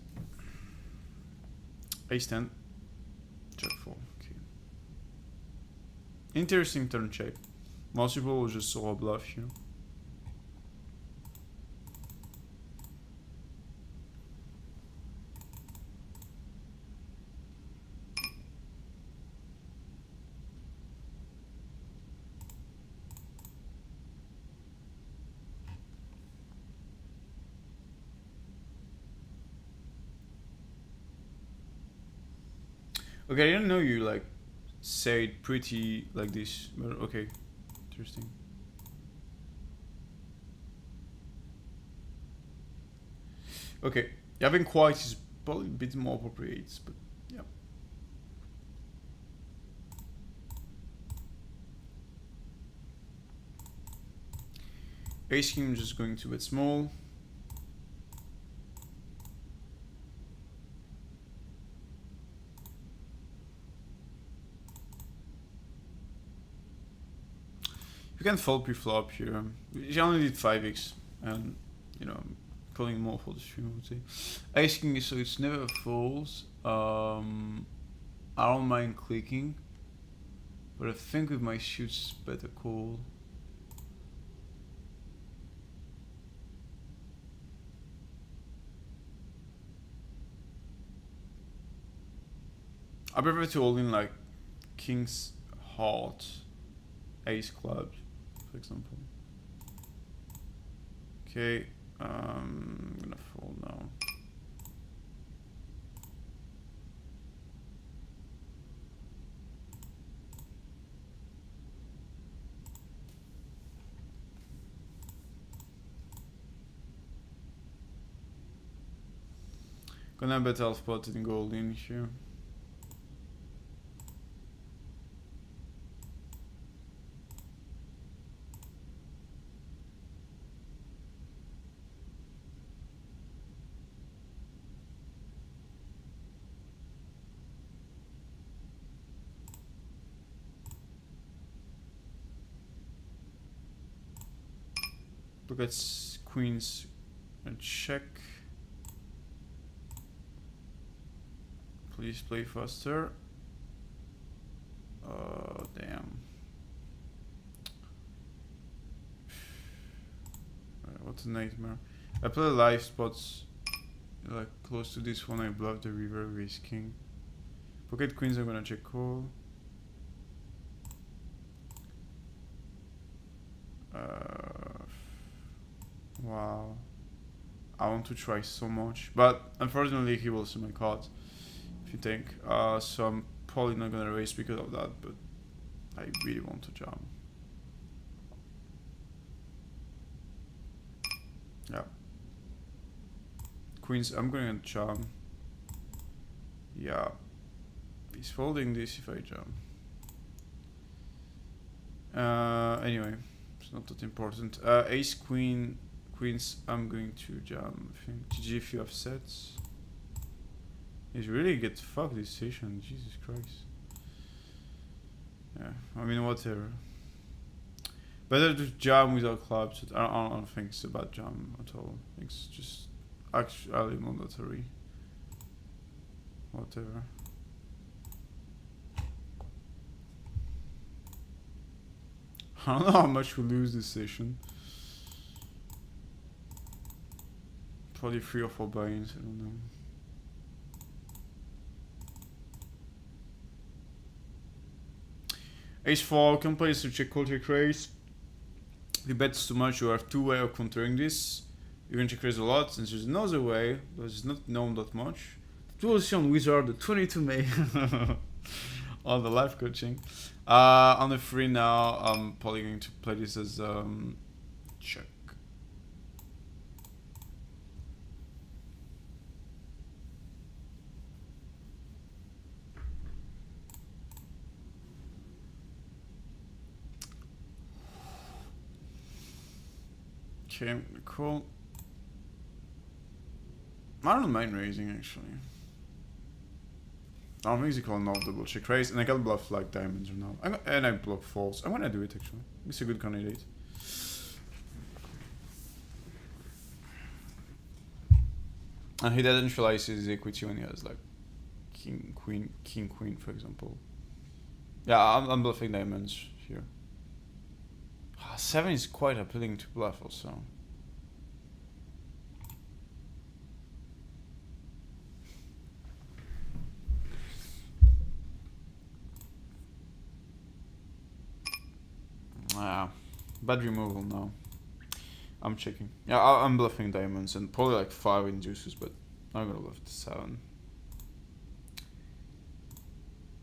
Ace 10. Jack 4. Okay. Interesting turn check. Most people will just solo bluff here. Okay, I didn't know you like say it pretty like this, but okay, interesting. Okay, having quiet is probably a bit more appropriate, but yeah. Ace king just going to bet small. You can fold pre-flop here. You only did 5x, and you know, I'm calling more for the stream, I would say. Ace king, so it's never folds. I don't mind clicking, but I think with my suits, better call. I prefer to all in like king's heart, ace clubs, for example. Okay, I'm gonna fold now. Gonna bet half pot and gold in here. Look at queens and check. Please play faster. Damn. What a nightmare. I play live spots like close to this one. I bluff the river with ace king. Pocket queens, I'm gonna check call. Wow. I want to try so much, but unfortunately he will see my cards, if you think. So I'm probably not gonna raise because of that, but I really want to jam. Yeah. Queens, I'm going to jam. Yeah. He's folding this if I jam. Anyway, it's not that important. Ace, queen, queens, I'm going to jam. I think GG if you have sets. He's really get fucked this session, Jesus Christ. Yeah, I mean, whatever. Better to jam without clubs. I don't think it's a bad jam at all. It's just actually mandatory. Whatever. I don't know how much we lose this session. Probably 3 or 4 buy-ins, I don't know. Ace 4, can play to check call, check raise. If you bet too much, you have 2 ways of countering this. You can check raise a lot, and there's another way, but it's not known that much. We will see on Wizard the 22 May on the live coaching. On the free now, I'm probably going to play this as check. Okay, cool. I don't mind raising actually. I don't think it's called no double check raise, and I can bluff like diamonds or no. And I block falls. I'm gonna do it actually. It's a good candidate. And he doesn't realize his equity when he has like king, queen, for example. Yeah, I'm bluffing diamonds here. 7 is quite appealing to bluff also. Bad removal now. I'm checking. Yeah, I'm bluffing diamonds and probably like 5 in juices, but I'm gonna bluff the 7.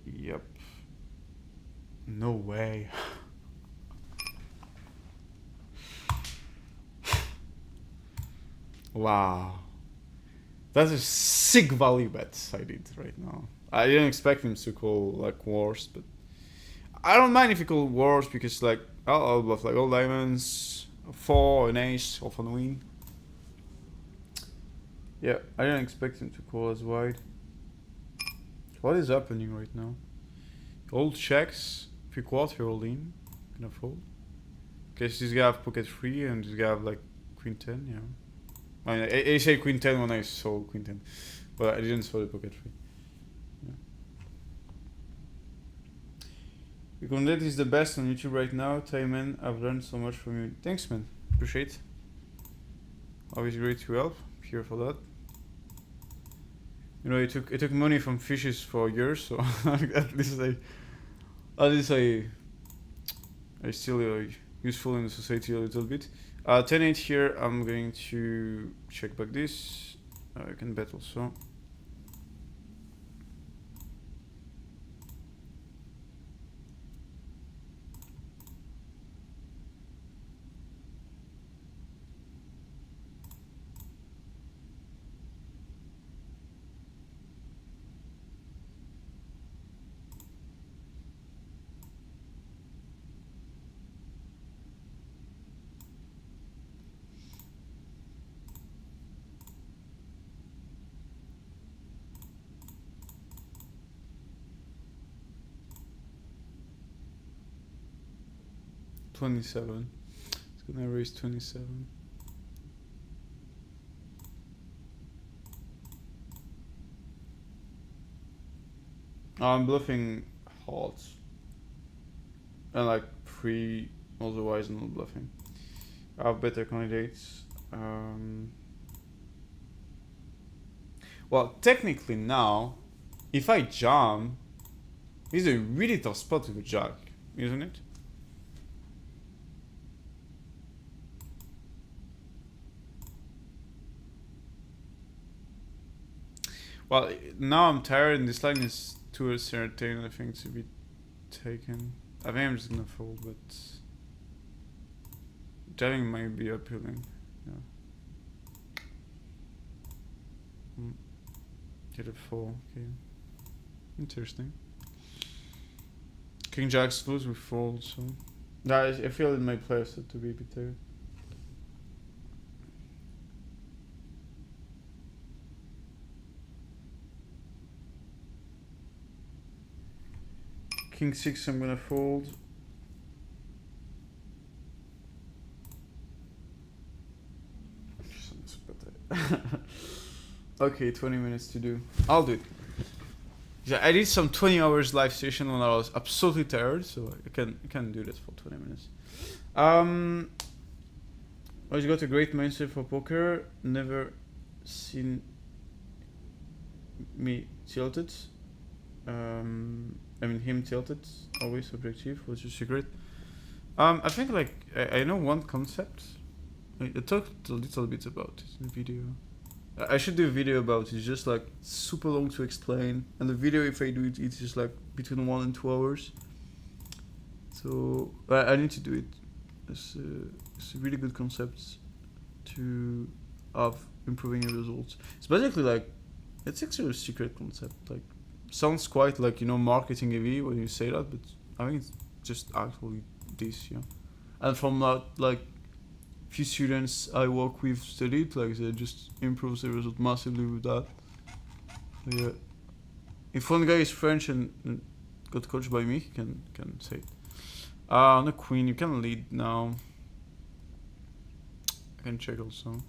Yep. No way. Wow. That's a sick value bet I did right now. I didn't expect him to call like worse, but I don't mind if he call worse because like I'll bluff like all diamonds, 4, an ace, off on win. Yeah, I didn't expect him to call as wide. What is happening right now? Old checks, 3/4 all in, gonna fold. Okay, so this guy have pocket 3 and this guy have like queen 10, yeah. I say queen 10 when I saw queen 10, but I didn't saw the pocket 3. Yeah. Recomended is the best on YouTube right now. Ty man, I've learned so much from you. Thanks man, appreciate. Always great to help. Here for that. You know, it took money from fishes for years, so at least I still useful in the society a little bit. 10-8 here. I'm going to check back this. I can bet also. It's gonna raise 27. I'm bluffing hearts. And like 3, otherwise I'm not bluffing. I have better candidates. Well, technically now, if I jam, it's a really tough spot with a jack, isn't it? Well, now I'm tired and this line is too uncertain, I think, to be taken. I think I'm just gonna fold, but jamming might be appealing. Yeah. Get a 4, okay. Interesting. King Jack's lose with fold, so I feel it might play set to be a bit tired. King 6, I'm gonna fold. Okay, 20 minutes to do. I'll do it. Yeah, I did some 20 hours live session when I was absolutely tired, so I can do that for 20 minutes. Always got a great mindset for poker. Never seen me tilted. I mean him tilted. Always objective. What's your secret? I think like I know one concept. I talked a little bit about it in the video. I should do a video about it. It's just like super long to explain, and the video, if I do it, it's just like between 1 and 2 hours. So I need to do it. It's a really good concept to have improving your results. It's basically like it's actually a secret concept. Like sounds quite like, you know, marketing heavy when you say that, but I think it's just actually this, yeah. And from like few students I work with studied, like they just improves the result massively with that. Yeah. If one guy is French and got coached by me, he can say it. On the queen, you can lead now. I can check also.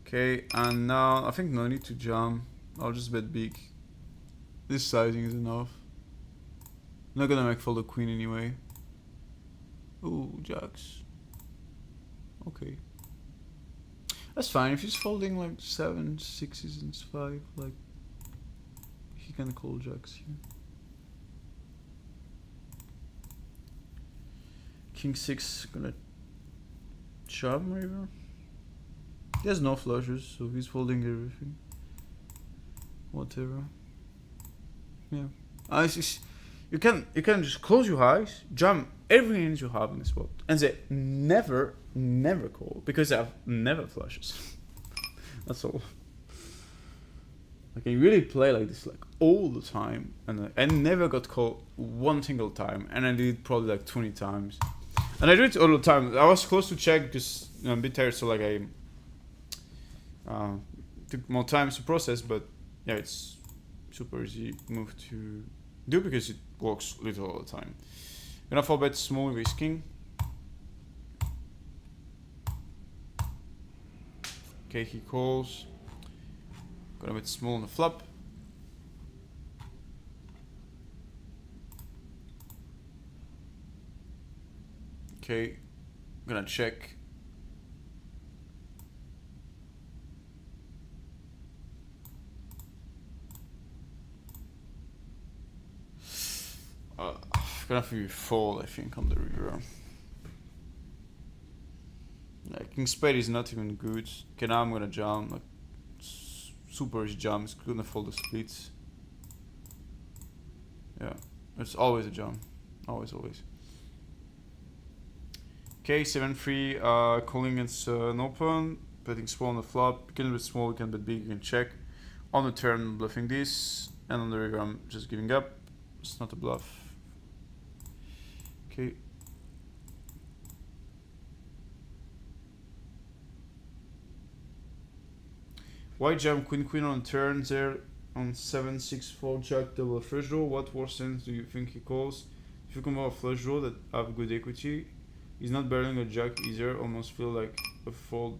Okay, and now I think no need to jam. I'll just bet big. This sizing is enough. I'm not gonna make fold the queen anyway. Ooh, jacks. Okay. That's fine. If he's folding like 7, 6s, and 5, like he can call jacks here. King 6 gonna jam river. He has no flushes, so he's folding everything. Whatever. Yeah. You can just close your eyes, jam every hand you have in the spot, and they never call because they have never flushes. That's all. I can really play like this like all the time, and I never got called one single time, and I did it probably like 20 times, and I do it all the time. I was close to check because I'm a bit tired, so like I took more time to process, but yeah, it's super easy move to do because it works literally all the time. Gonna 4-bet small with king. Okay, he calls. Gonna bet small on the flop. Okay, gonna check. Gonna have to fold, I think, on the river. Like, king spade is not even good. Okay, now I'm gonna jam. Like, super easy jam. It's gonna fold the splits. Yeah, it's always a jam. Always. Okay, 7-3. Calling against an open. Betting small on the flop. You can bet small, you can bet big, you can check. On the turn, I'm bluffing this. And on the river, I'm just giving up. It's not a bluff. Okay. White jam queen on turn there on 7-6-4 jack double flush draw. What worse sense do you think he calls? If you come out a flush draw that have good equity, he's not barreling a jack either. Almost feel like a fold.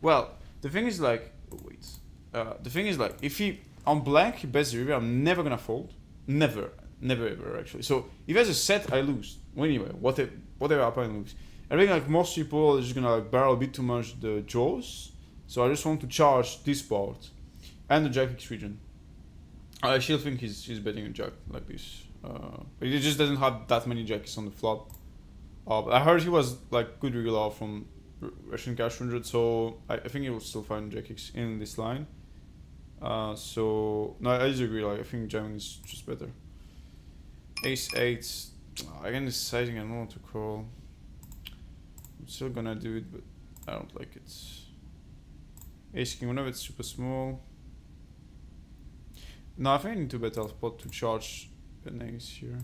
Well, the thing is like, the thing is like, if he on blank he bets the river, I'm never gonna fold. Never ever actually. So if he has a set, I lose. Anyway, whatever happens, I lose. I think like most people are just gonna like barrel a bit too much the draws. So I just want to charge this part and the jack X region. I still think he's betting a jack like this. But he just doesn't have that many jacks on the flop. But I heard he was like good regular from Russian Cash 100, so I think he will still find jack X in this line. So no, I disagree. Like I think jamming is just better. Ace 8. Again, this sizing I don't want to call. I'm still gonna do it, but I don't like it. Ace king, whenever it's super small. No, I think I need to bet half pot to charge an ace here.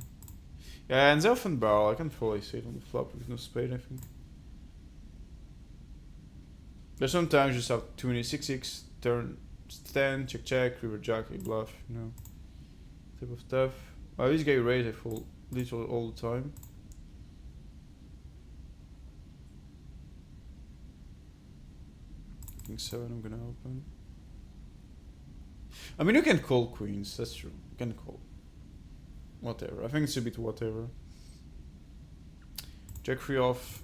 Yeah, and they often barrel. I can fold ace 8 on the flop with no spade, I think. There's sometimes you just have too many 6-6, turn 10, check, river jack, a bluff, you know. Type of stuff. This guy raise, I fold literally all the time. King 7, I'm gonna open. I mean, you can call queens, that's true. You can call. Whatever. I think it's a bit whatever. Jack 3 off.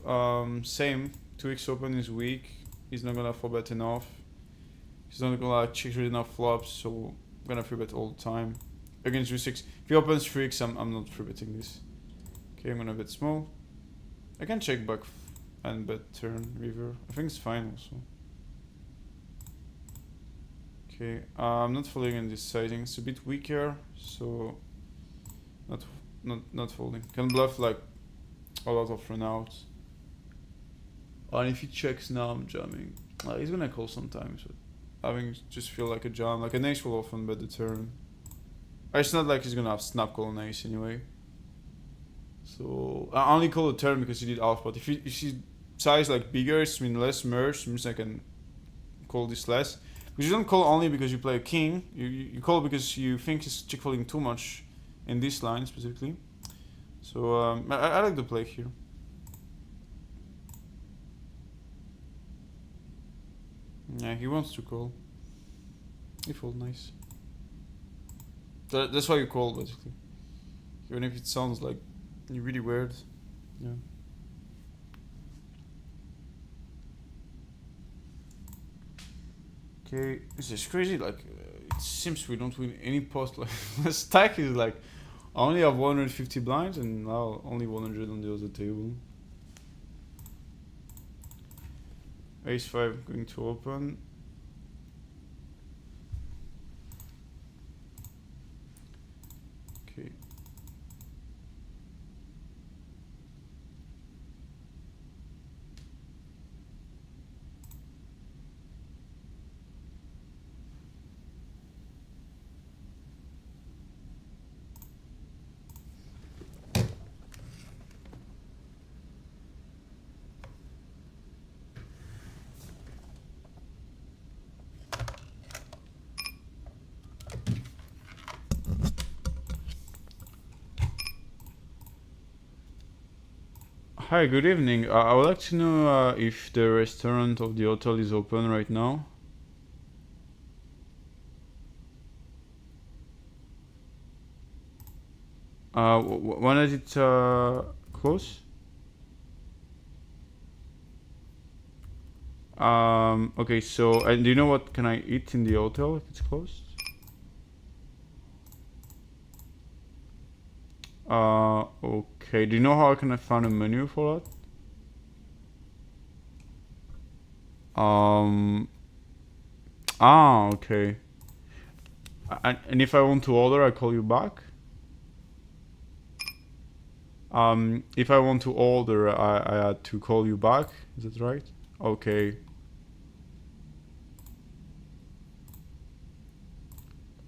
Same. 2x open is weak. He's not gonna 4-bet enough. He's not gonna check enough flops, so I'm gonna 3-bet all the time. Against g6. If he opens 3x, I'm not 3-betting this. Okay, I'm gonna bet small. I can check back and bet turn river. I think it's fine also. Okay, I'm not folding in this sizing. It's a bit weaker, so not folding. Can bluff like a lot of runouts. And if he checks now, I'm jamming. He's gonna call sometimes, but I think just feel like a jam. Like an ace will often bet the turn. It's not like he's gonna have snap call on ace anyway. So I only call the turn because he did half pot. If you size like bigger, it means less merge. Means I can call this less. Because you don't call only because you play a king. You call because you think he's check folding too much in this line specifically. So I like the play here. Yeah, he wants to call. He fold nice. That's why you call basically. Even if it sounds like really weird. Yeah. Okay, this is crazy. Like it seems we don't win any post. Like the stack is like I only have 150 blinds and now only 100 on the other table. Ace 5 going to open. Okay. Hi, good evening. I would like to know if the restaurant of the hotel is open right now. When is it close? Okay, so and do you know what can I eat in the hotel if it's closed? Okay. Do you know how I can find a menu for that? Okay. And if I want to order, I call you back? If I want to order, I had to call you back. Is that right? Okay.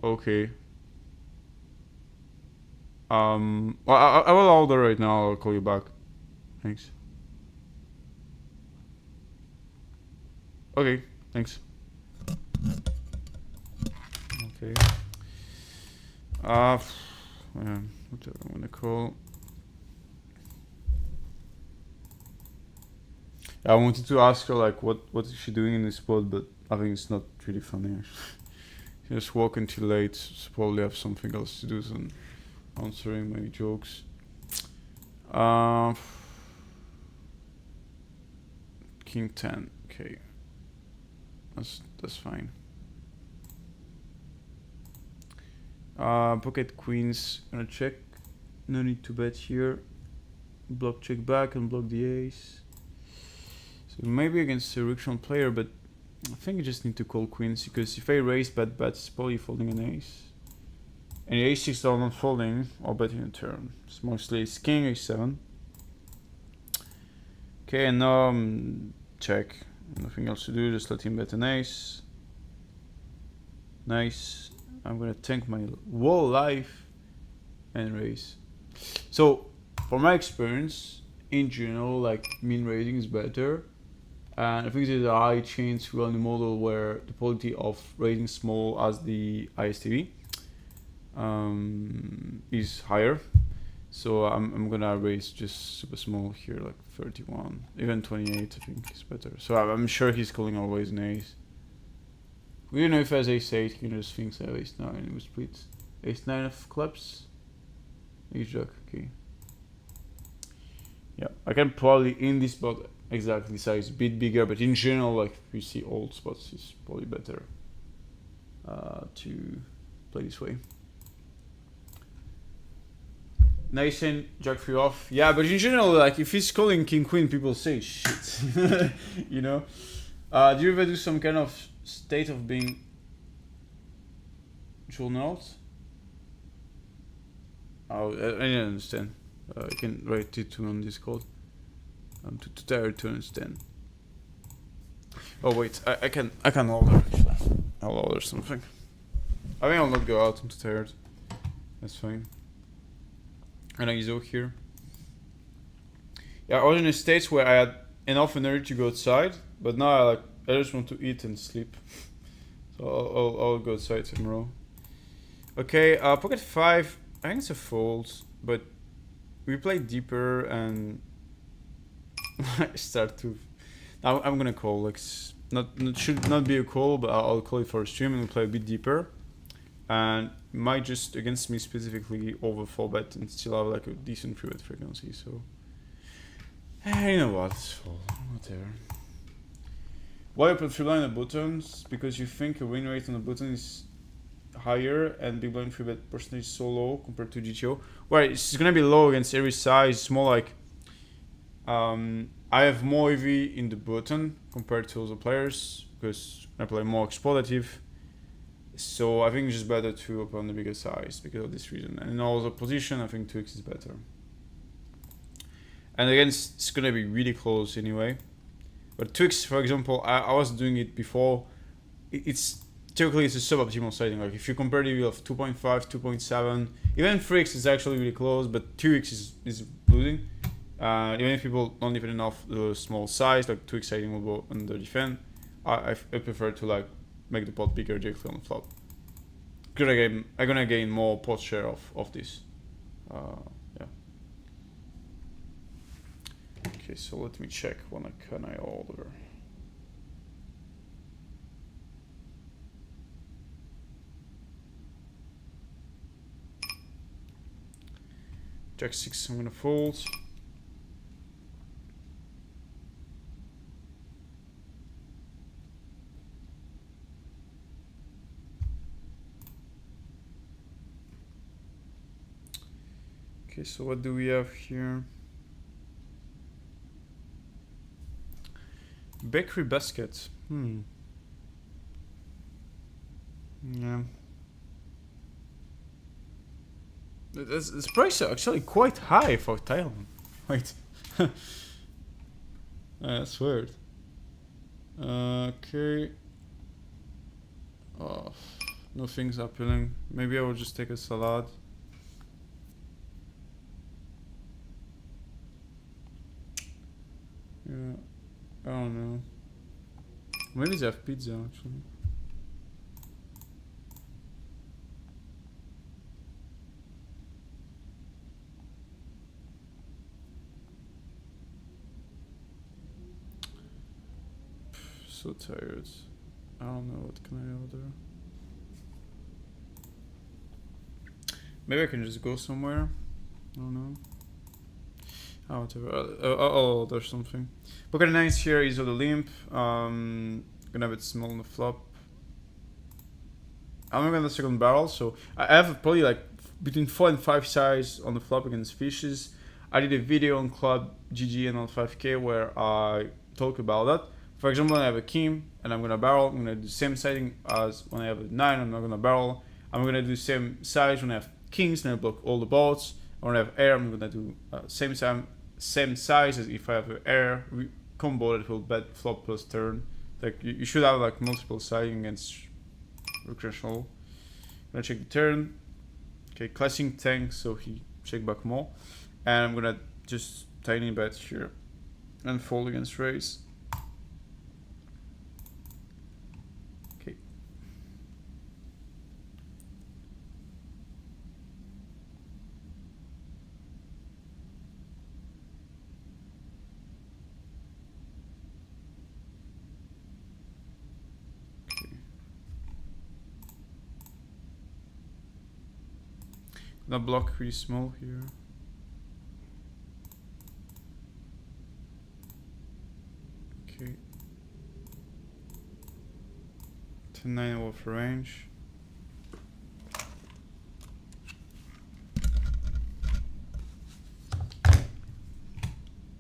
Okay. Well, I will order right now. I'll call you back. Thanks. Okay. Thanks. Okay. What do I want to call? I wanted to ask her like what is she doing in this spot, but I think it's not really funny. She just walking too late. So probably have something else to do than answering my jokes. King 10. Okay. That's fine. Pocket queens. Gonna check. No need to bet here. Block check back and block the ace. So maybe against a Rickshon player, but I think I just need to call queens because if I raise bad bets, it's probably folding an ace. And the a6 are not folding or betting a turn. It's mostly ace king, a7. Okay, and now check. Nothing else to do, just let him bet an ace. Nice. I'm gonna tank my whole life and raise. So, for my experience, in general, like min raising is better. And I think there's a high chance we are in a model where the probability of raising small as the ISTV is higher. So I'm gonna raise just super small here, like 31, even 28. I think is better. So I'm sure he's calling always an ace. We don't know if he has ace 8. He just thinks I have ace 9. It was split. Ace 9 of clubs. Ace jack. Okay. Yeah, I can probably in this spot exactly size a bit bigger, but in general, like if we see old spots, it's probably better to play this way. Nice and jack 3 off. Yeah, but in general, like if he's calling king queen, people say shit. You know. Do you ever do some kind of state of being journaled? Oh, I didn't understand. I can write it on Discord. I'm too tired to understand. Oh wait, I can order actually. I'll order something. I think I'll not go out. I'm too tired. That's fine. And ISO here. Yeah, I was in a stage where I had enough energy to go outside, but now I just want to eat and sleep. So I'll go outside tomorrow. Okay, pocket 5. I think it's a fold, but we play deeper and I start to. Now I'm gonna call. Like, should not be a call, but I'll call it for a stream and we'll play a bit deeper. And might just against me specifically over 4-bet and still have like a decent 3-bet frequency. So you know what, it's full, whatever. Why you put free blind on the buttons? Because you think a win rate on the button is higher and big blind 3-bet percentage is so low compared to GTO. Well, it's gonna be low against every size. It's more like I have more EV in the button compared to other players because I play more exploitative. So I think it's just better to open the bigger size because of this reason. And in all the position, I think 2x is better. And again, it's gonna be really close anyway. But 2x, for example, I was doing it before. It's typically it's a suboptimal setting. Like if you compare the EV of 2.5, 2.7, even 3x is actually really close, but 2x is losing. Even if people don't defend enough the small size, like 2x setting will go under defend. I prefer to like make the pot bigger directly on the flop. I'm gonna gain more pot share of this. Yeah. Okay, so let me check what can I order. Jack 6, I'm gonna fold. Okay, so what do we have here? Bakery basket. Yeah. This price is actually quite high for Thailand. Wait. That's weird. Okay. Oh, nothing's appealing. Maybe I will just take a salad. Yeah, I don't know. Maybe they have pizza actually. So tired. I don't know what can I order. Maybe I can just go somewhere. I don't know. Oh, whatever. I'll order something. Pocket 9 here is on the limp. Gonna have it small on the flop. I'm gonna second barrel, so I have probably like between 4 and 5 size on the flop against fishes. I did a video on Club GG and on 5K where I talk about that. For example, when I have a king and I'm gonna barrel, I'm gonna do the same setting as when I have a 9. I'm not gonna barrel. I'm gonna do the same size when I have kings and I block all the boards. When I have air, I'm gonna do same size as if I have an air combo that will bet flop plus turn. Like you should have like multiple sizing against recreational. I'm gonna check the turn. Okay, clashing tank, so he check back more, and I'm gonna just tiny bet here and fold against raise. Okay. Gonna block really small here. Okay. 10-9 off range.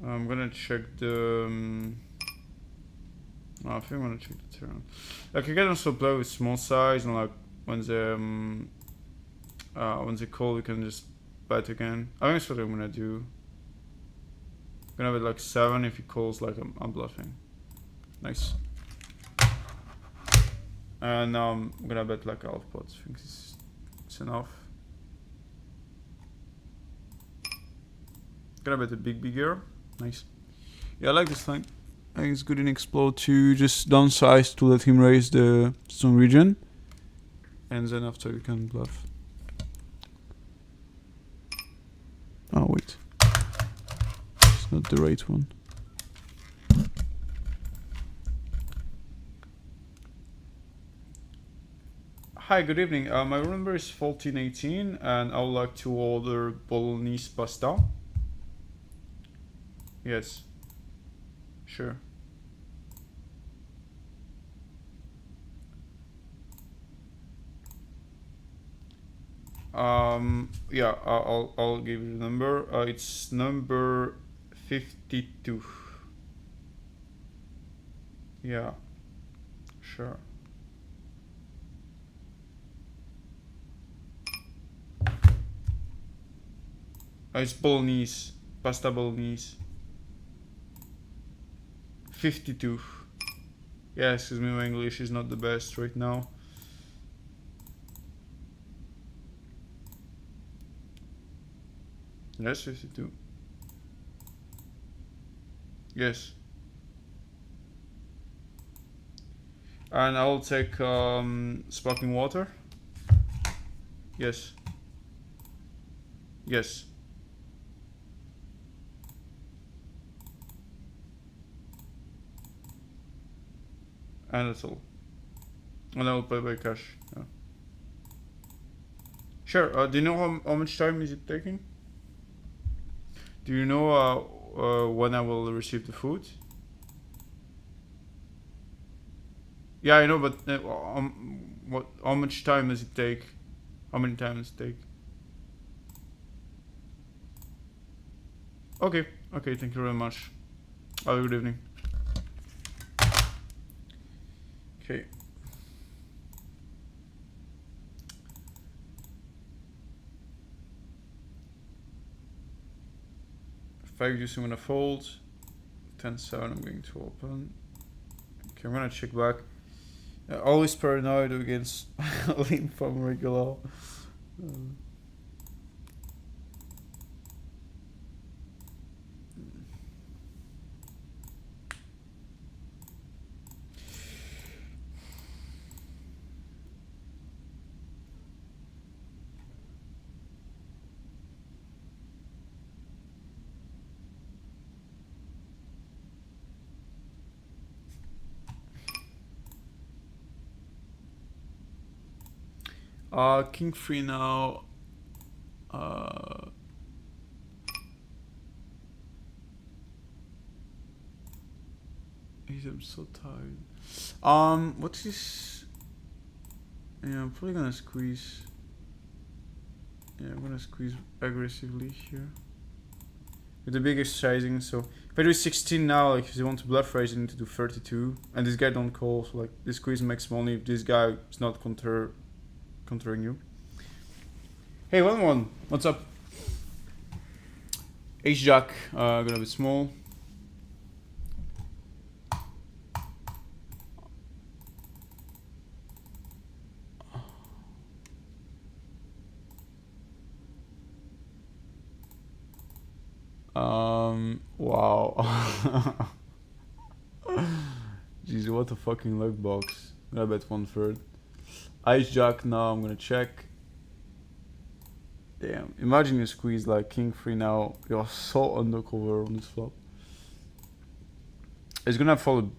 I'm gonna check the. I think I'm gonna check the turn. Like you can also play with small size and like when they call, you can just bet again. I think that's what I'm gonna do. I'm gonna have it like 7 if he calls like I'm bluffing. Nice. And now I'm gonna bet like half pot. I think it's enough. Gonna bet a bigger. Nice. Yeah, I like this line. I think it's good in Explode to just downsize to let him raise the stone region. And then after you can bluff. Oh wait. It's not the right one. Hi, good evening. My room number is 1418 and I would like to order bolognese pasta. Yes. Sure. Yeah, I'll give you the number. It's number 52. Yeah. Sure. It's bolognese. Pasta bolognese. 52. Yeah, excuse me, my English is not the best right now. Yes, 52. Yes. And I'll take sparkling water. Yes. Yes. And that's all. And I will pay by cash. Yeah. Sure. Do you know how much time is it taking? Do you know when I will receive the food? Yeah, I know, but what? How much time does it take? How many times does it take? Okay. Okay. Thank you very much. Have a good evening. Okay. Five deuce, I'm gonna fold. 10-7, I'm going to open. Okay, I'm gonna check back. Always paranoid against limp from regular. King 3 now. I'm so tired. What is? Yeah, I'm probably gonna squeeze. Yeah, I'm gonna squeeze aggressively here. With the biggest sizing, so if I do 16 now, like if you want to bluff raise, you need to do 32. And this guy don't call, so like this squeeze makes money if this guy is not countering you. Hey, 1-1, what's up? Ace Jack, gonna be small. Wow. Jeez, what a fucking luck box. I'm gonna bet 1/3. Ice Jack now, I'm gonna check. Damn, imagine you squeeze like King 3 now. You're so undercover on this flop. It's gonna fall a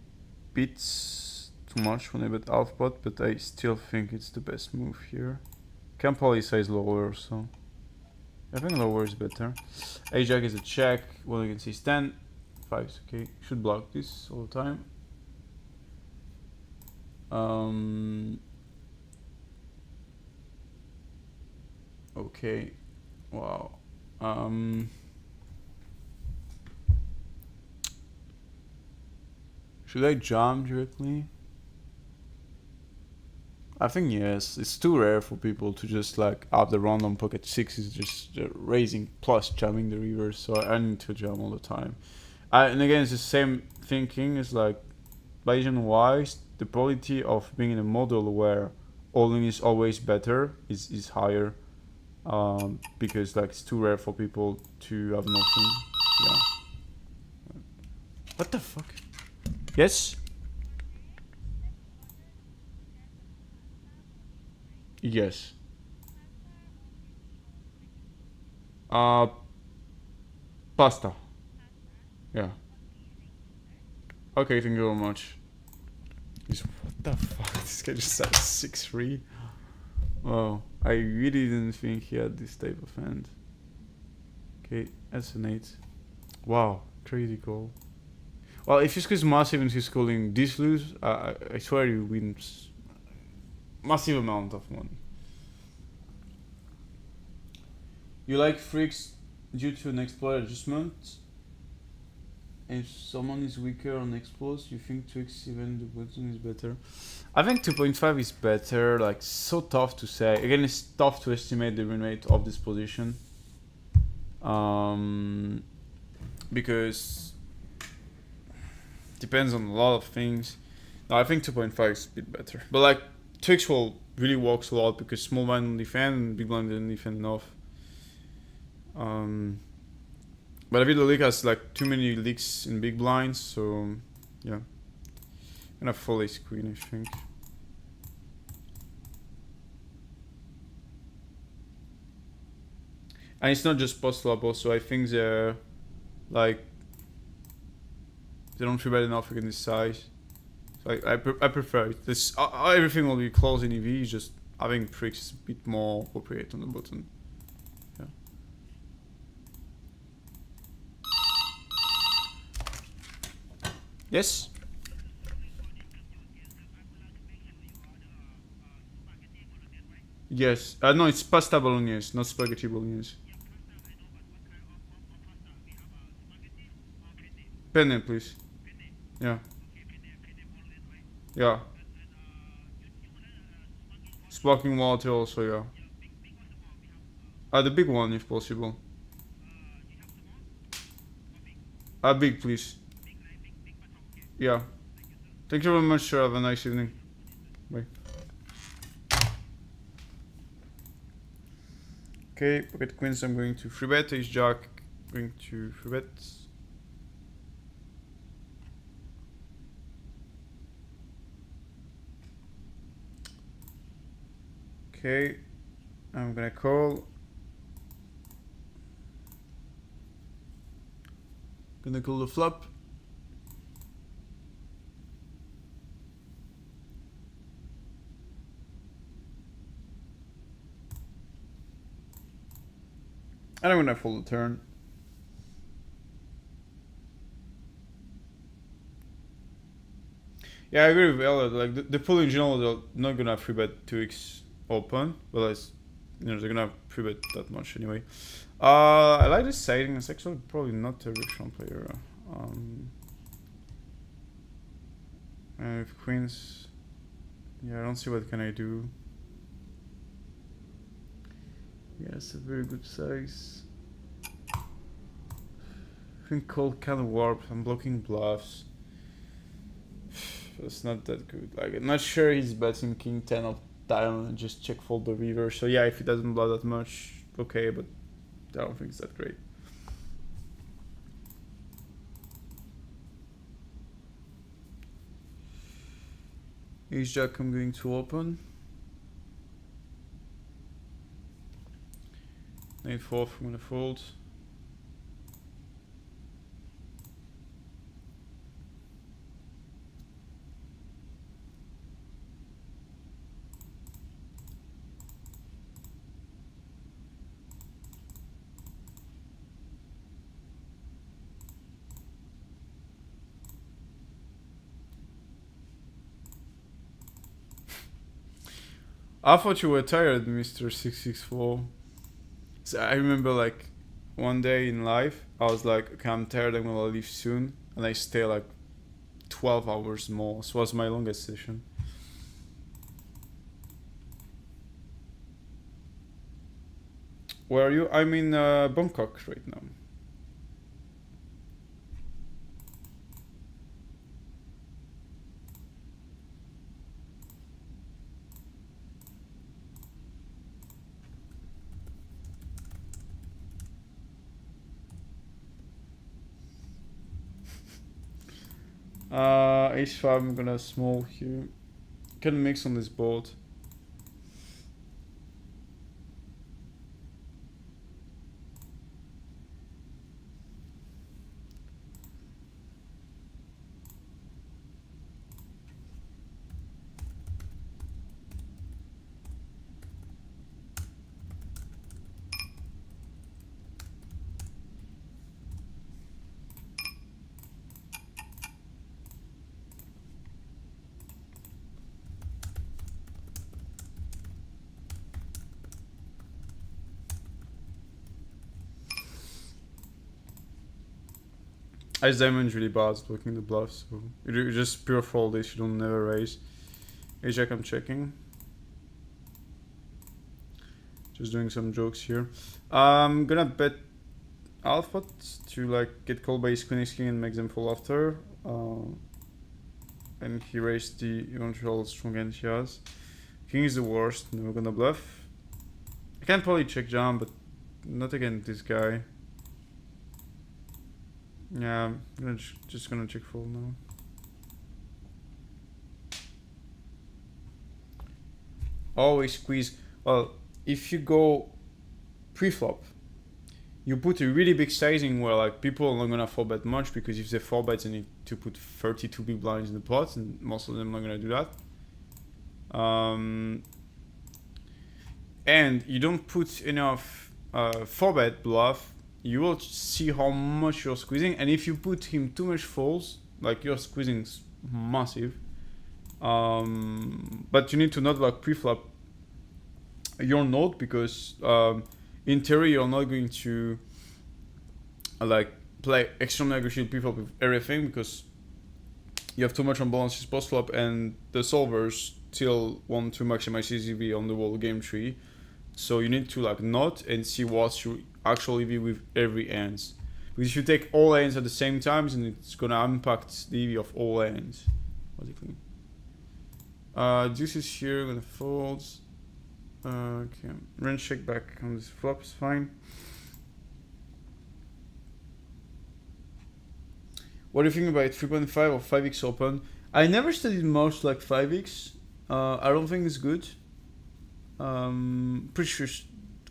bit too much when I bet half pot, but I still think it's the best move here. Can probably size lower, so I think lower is better. Ace Jack is a check. Well, you can see 10. 5 is okay. Should block this all the time. Okay. Wow. Should I jump directly? I think yes. It's too rare for people to just like have the random pocket sixes just raising plus jamming the river, so I need to jam all the time. And again, it's the same thinking. It's like Bayesian wise, the probability of being in a model where all in is always better is higher, because like it's too rare for people to have nothing. Yeah. What the fuck? Yes. Yes. Uh, pasta. Yeah. Okay, thank you very much. What the fuck? This guy just said 6-3. Oh, I really didn't think he had this type of hand. Okay, that's an 8. Wow, critical. Well, if you squeeze massive into schooling this lose, I swear you win massive amount of money. You like freaks due to an exploit adjustment? If someone is weaker on explos, you think 2x even the button is better? I think 2.5 is better, like so tough to say. Again, it's tough to estimate the win rate of this position. Because depends on a lot of things. No, I think 2.5 is a bit better. But like 2x will really works a lot because small blind don't defend and big blind didn't defend enough. But I feel the league has like too many leaks in big blinds, so yeah. I'm gonna fall ace queen, I think. And it's not just post flop, also I think they're like they don't feel bad enough against this size. So I prefer it. This everything will be close in EV. Just having pricks is a bit more appropriate on the button. Yeah. Yes. Yes. No, it's pasta bolognese, not spaghetti bolognese. Penne, please. Yeah. Yeah. Sparkling water also, yeah. The big one if possible. Big please. Yeah. Thank you very much, sir. Have a nice evening. Bye. Okay, pocket queens I'm going to 3-bet, ace jack going to 3-bet. Okay, I'm gonna call. Gonna call the flop. And I'm gonna fold the turn. Yeah, I agree with Elliot. Like the pool in general, they're not gonna 3-bet 2x open, but it's, you know, they're gonna 3-bet that much anyway. I like this siding. It's actually probably not a rich player. And with queens, yeah, I don't see what can I do. Yeah, it's a very good size. I think call kind of warp. I'm blocking bluffs. It's not that good. Like, I'm not sure he's betting king 10 of diamond and just check fold the river. So yeah, if he doesn't blow that much, okay, but I don't think it's that great. Ace jack I'm going to open. Knight 4 I'm gonna fold. I thought you were tired, Mr. 664. So I remember like one day in life, I was like, okay, I'm tired, I'm gonna leave soon. And I stay like 12 hours more. So it was my longest session. Where are you? I'm in Bangkok right now. H5, I'm gonna small here. Can mix on this board. Ice Diamond's really bad at blocking the bluff, so you just pure fold this, you don't never raise. Ajax, I'm checking. Just doing some jokes here. I'm gonna bet Alpha to like get called by his Queen X King and make them fall after. And he raised the eventual strong hand he has. King is the worst, no gonna bluff. I can probably check jam, but not against this guy. Yeah, I'm just gonna check fold now. Always squeeze. Well, if you go pre-flop, you put a really big sizing where like people are not gonna 4-bet much, because if they 4-bet, they need to put 32 big blinds in the pot, and most of them are not gonna do that. And you don't put enough 4-bet bluff, you will see how much you're squeezing. And if you put him too much folds, like your squeezing is massive. But you need to not like pre-flop your node, because in theory you're not going to like play extremely aggressive pre-flop with everything, because you have too much unbalances post-flop, and the solvers still want to maximize EV on the whole game tree. So you need to like not and see what you actually EV with every hands. Because if you take all hands at the same time, then it's gonna impact the EV of all hands. Basically. Deuce is here, gonna fold. Okay, range check back on this flop is fine. What do you think about 3.5 or 5x open? I never studied much like 5x. I don't think it's good. Pretty sure,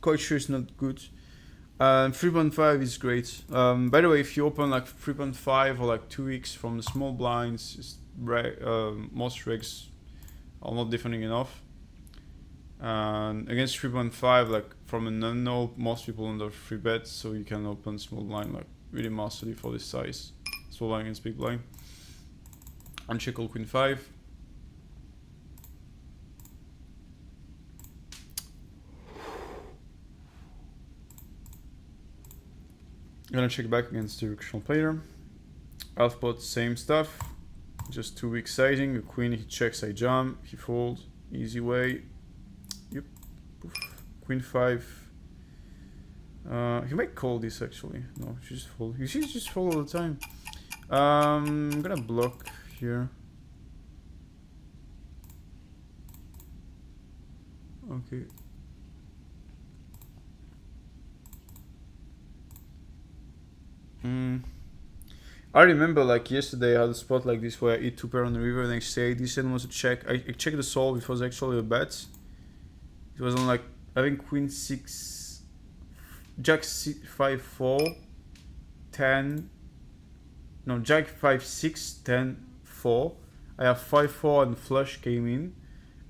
quite sure it's not good. 3.5 is great. By the way, if you open like 3.5 or like 2x from the small blinds, most regs are not defending enough. And against 3.5, like from a non-no, most people under 3 bets, so you can open small blind like really masterly for this size. Small blind against big blind. Uncheck all queen 5. Gonna check back against the directional player. Half pot, same stuff. Just 2 weak sizing. A queen, he checks, I jump, he folds. Easy way. Yep. Poof. Queen 5. He might call this actually. No, she just fold. You see, just fold all the time. I'm gonna block here. Okay. I remember like yesterday I had a spot like this where I hit 2 pair on the river and I say this end was a check. I checked the solve, it was actually a bet. It was on like, I think queen 6, jack 5 4, 10, no, jack 5 6, 10 4. I have 5 4 and flush came in,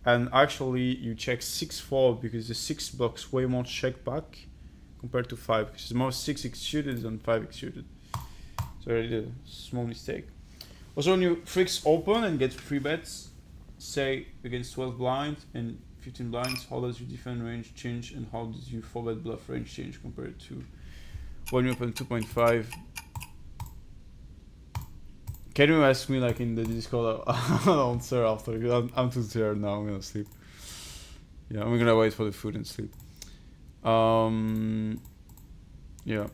and actually you check 6 4 because the 6 blocks way more check back compared to 5, because it's more 6x suited than 5x suited. So I did a small mistake. Also, when you fix open and get 3 bets, say against 12 blind and 15 blinds, how does your defend range change, and how does your 4-bet bluff range change compared to when you open 2.5? Can you ask me like in the Discord? I'll answer after, because I'm too tired now, I'm gonna sleep. Yeah, I'm gonna wait for the food and sleep. Yeah.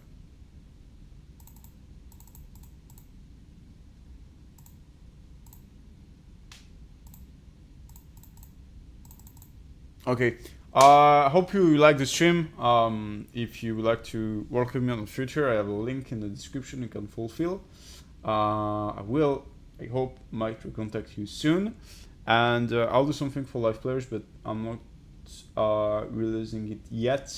Okay, I hope you like the stream. If you would like to work with me on the future, I have a link in the description you can fulfill. I will I hope Mike will contact you soon. And I'll do something for live players, but I'm not releasing it yet.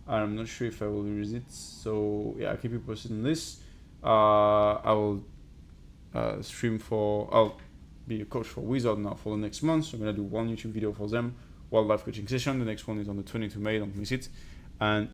I'm not sure if I will release it. So yeah, I'll keep you posted on this. I will stream for. I'll be a coach for Wizard now for the next month. So I'm gonna do one YouTube video for them, one live coaching session. The next one is on the 22 May. Don't miss it. And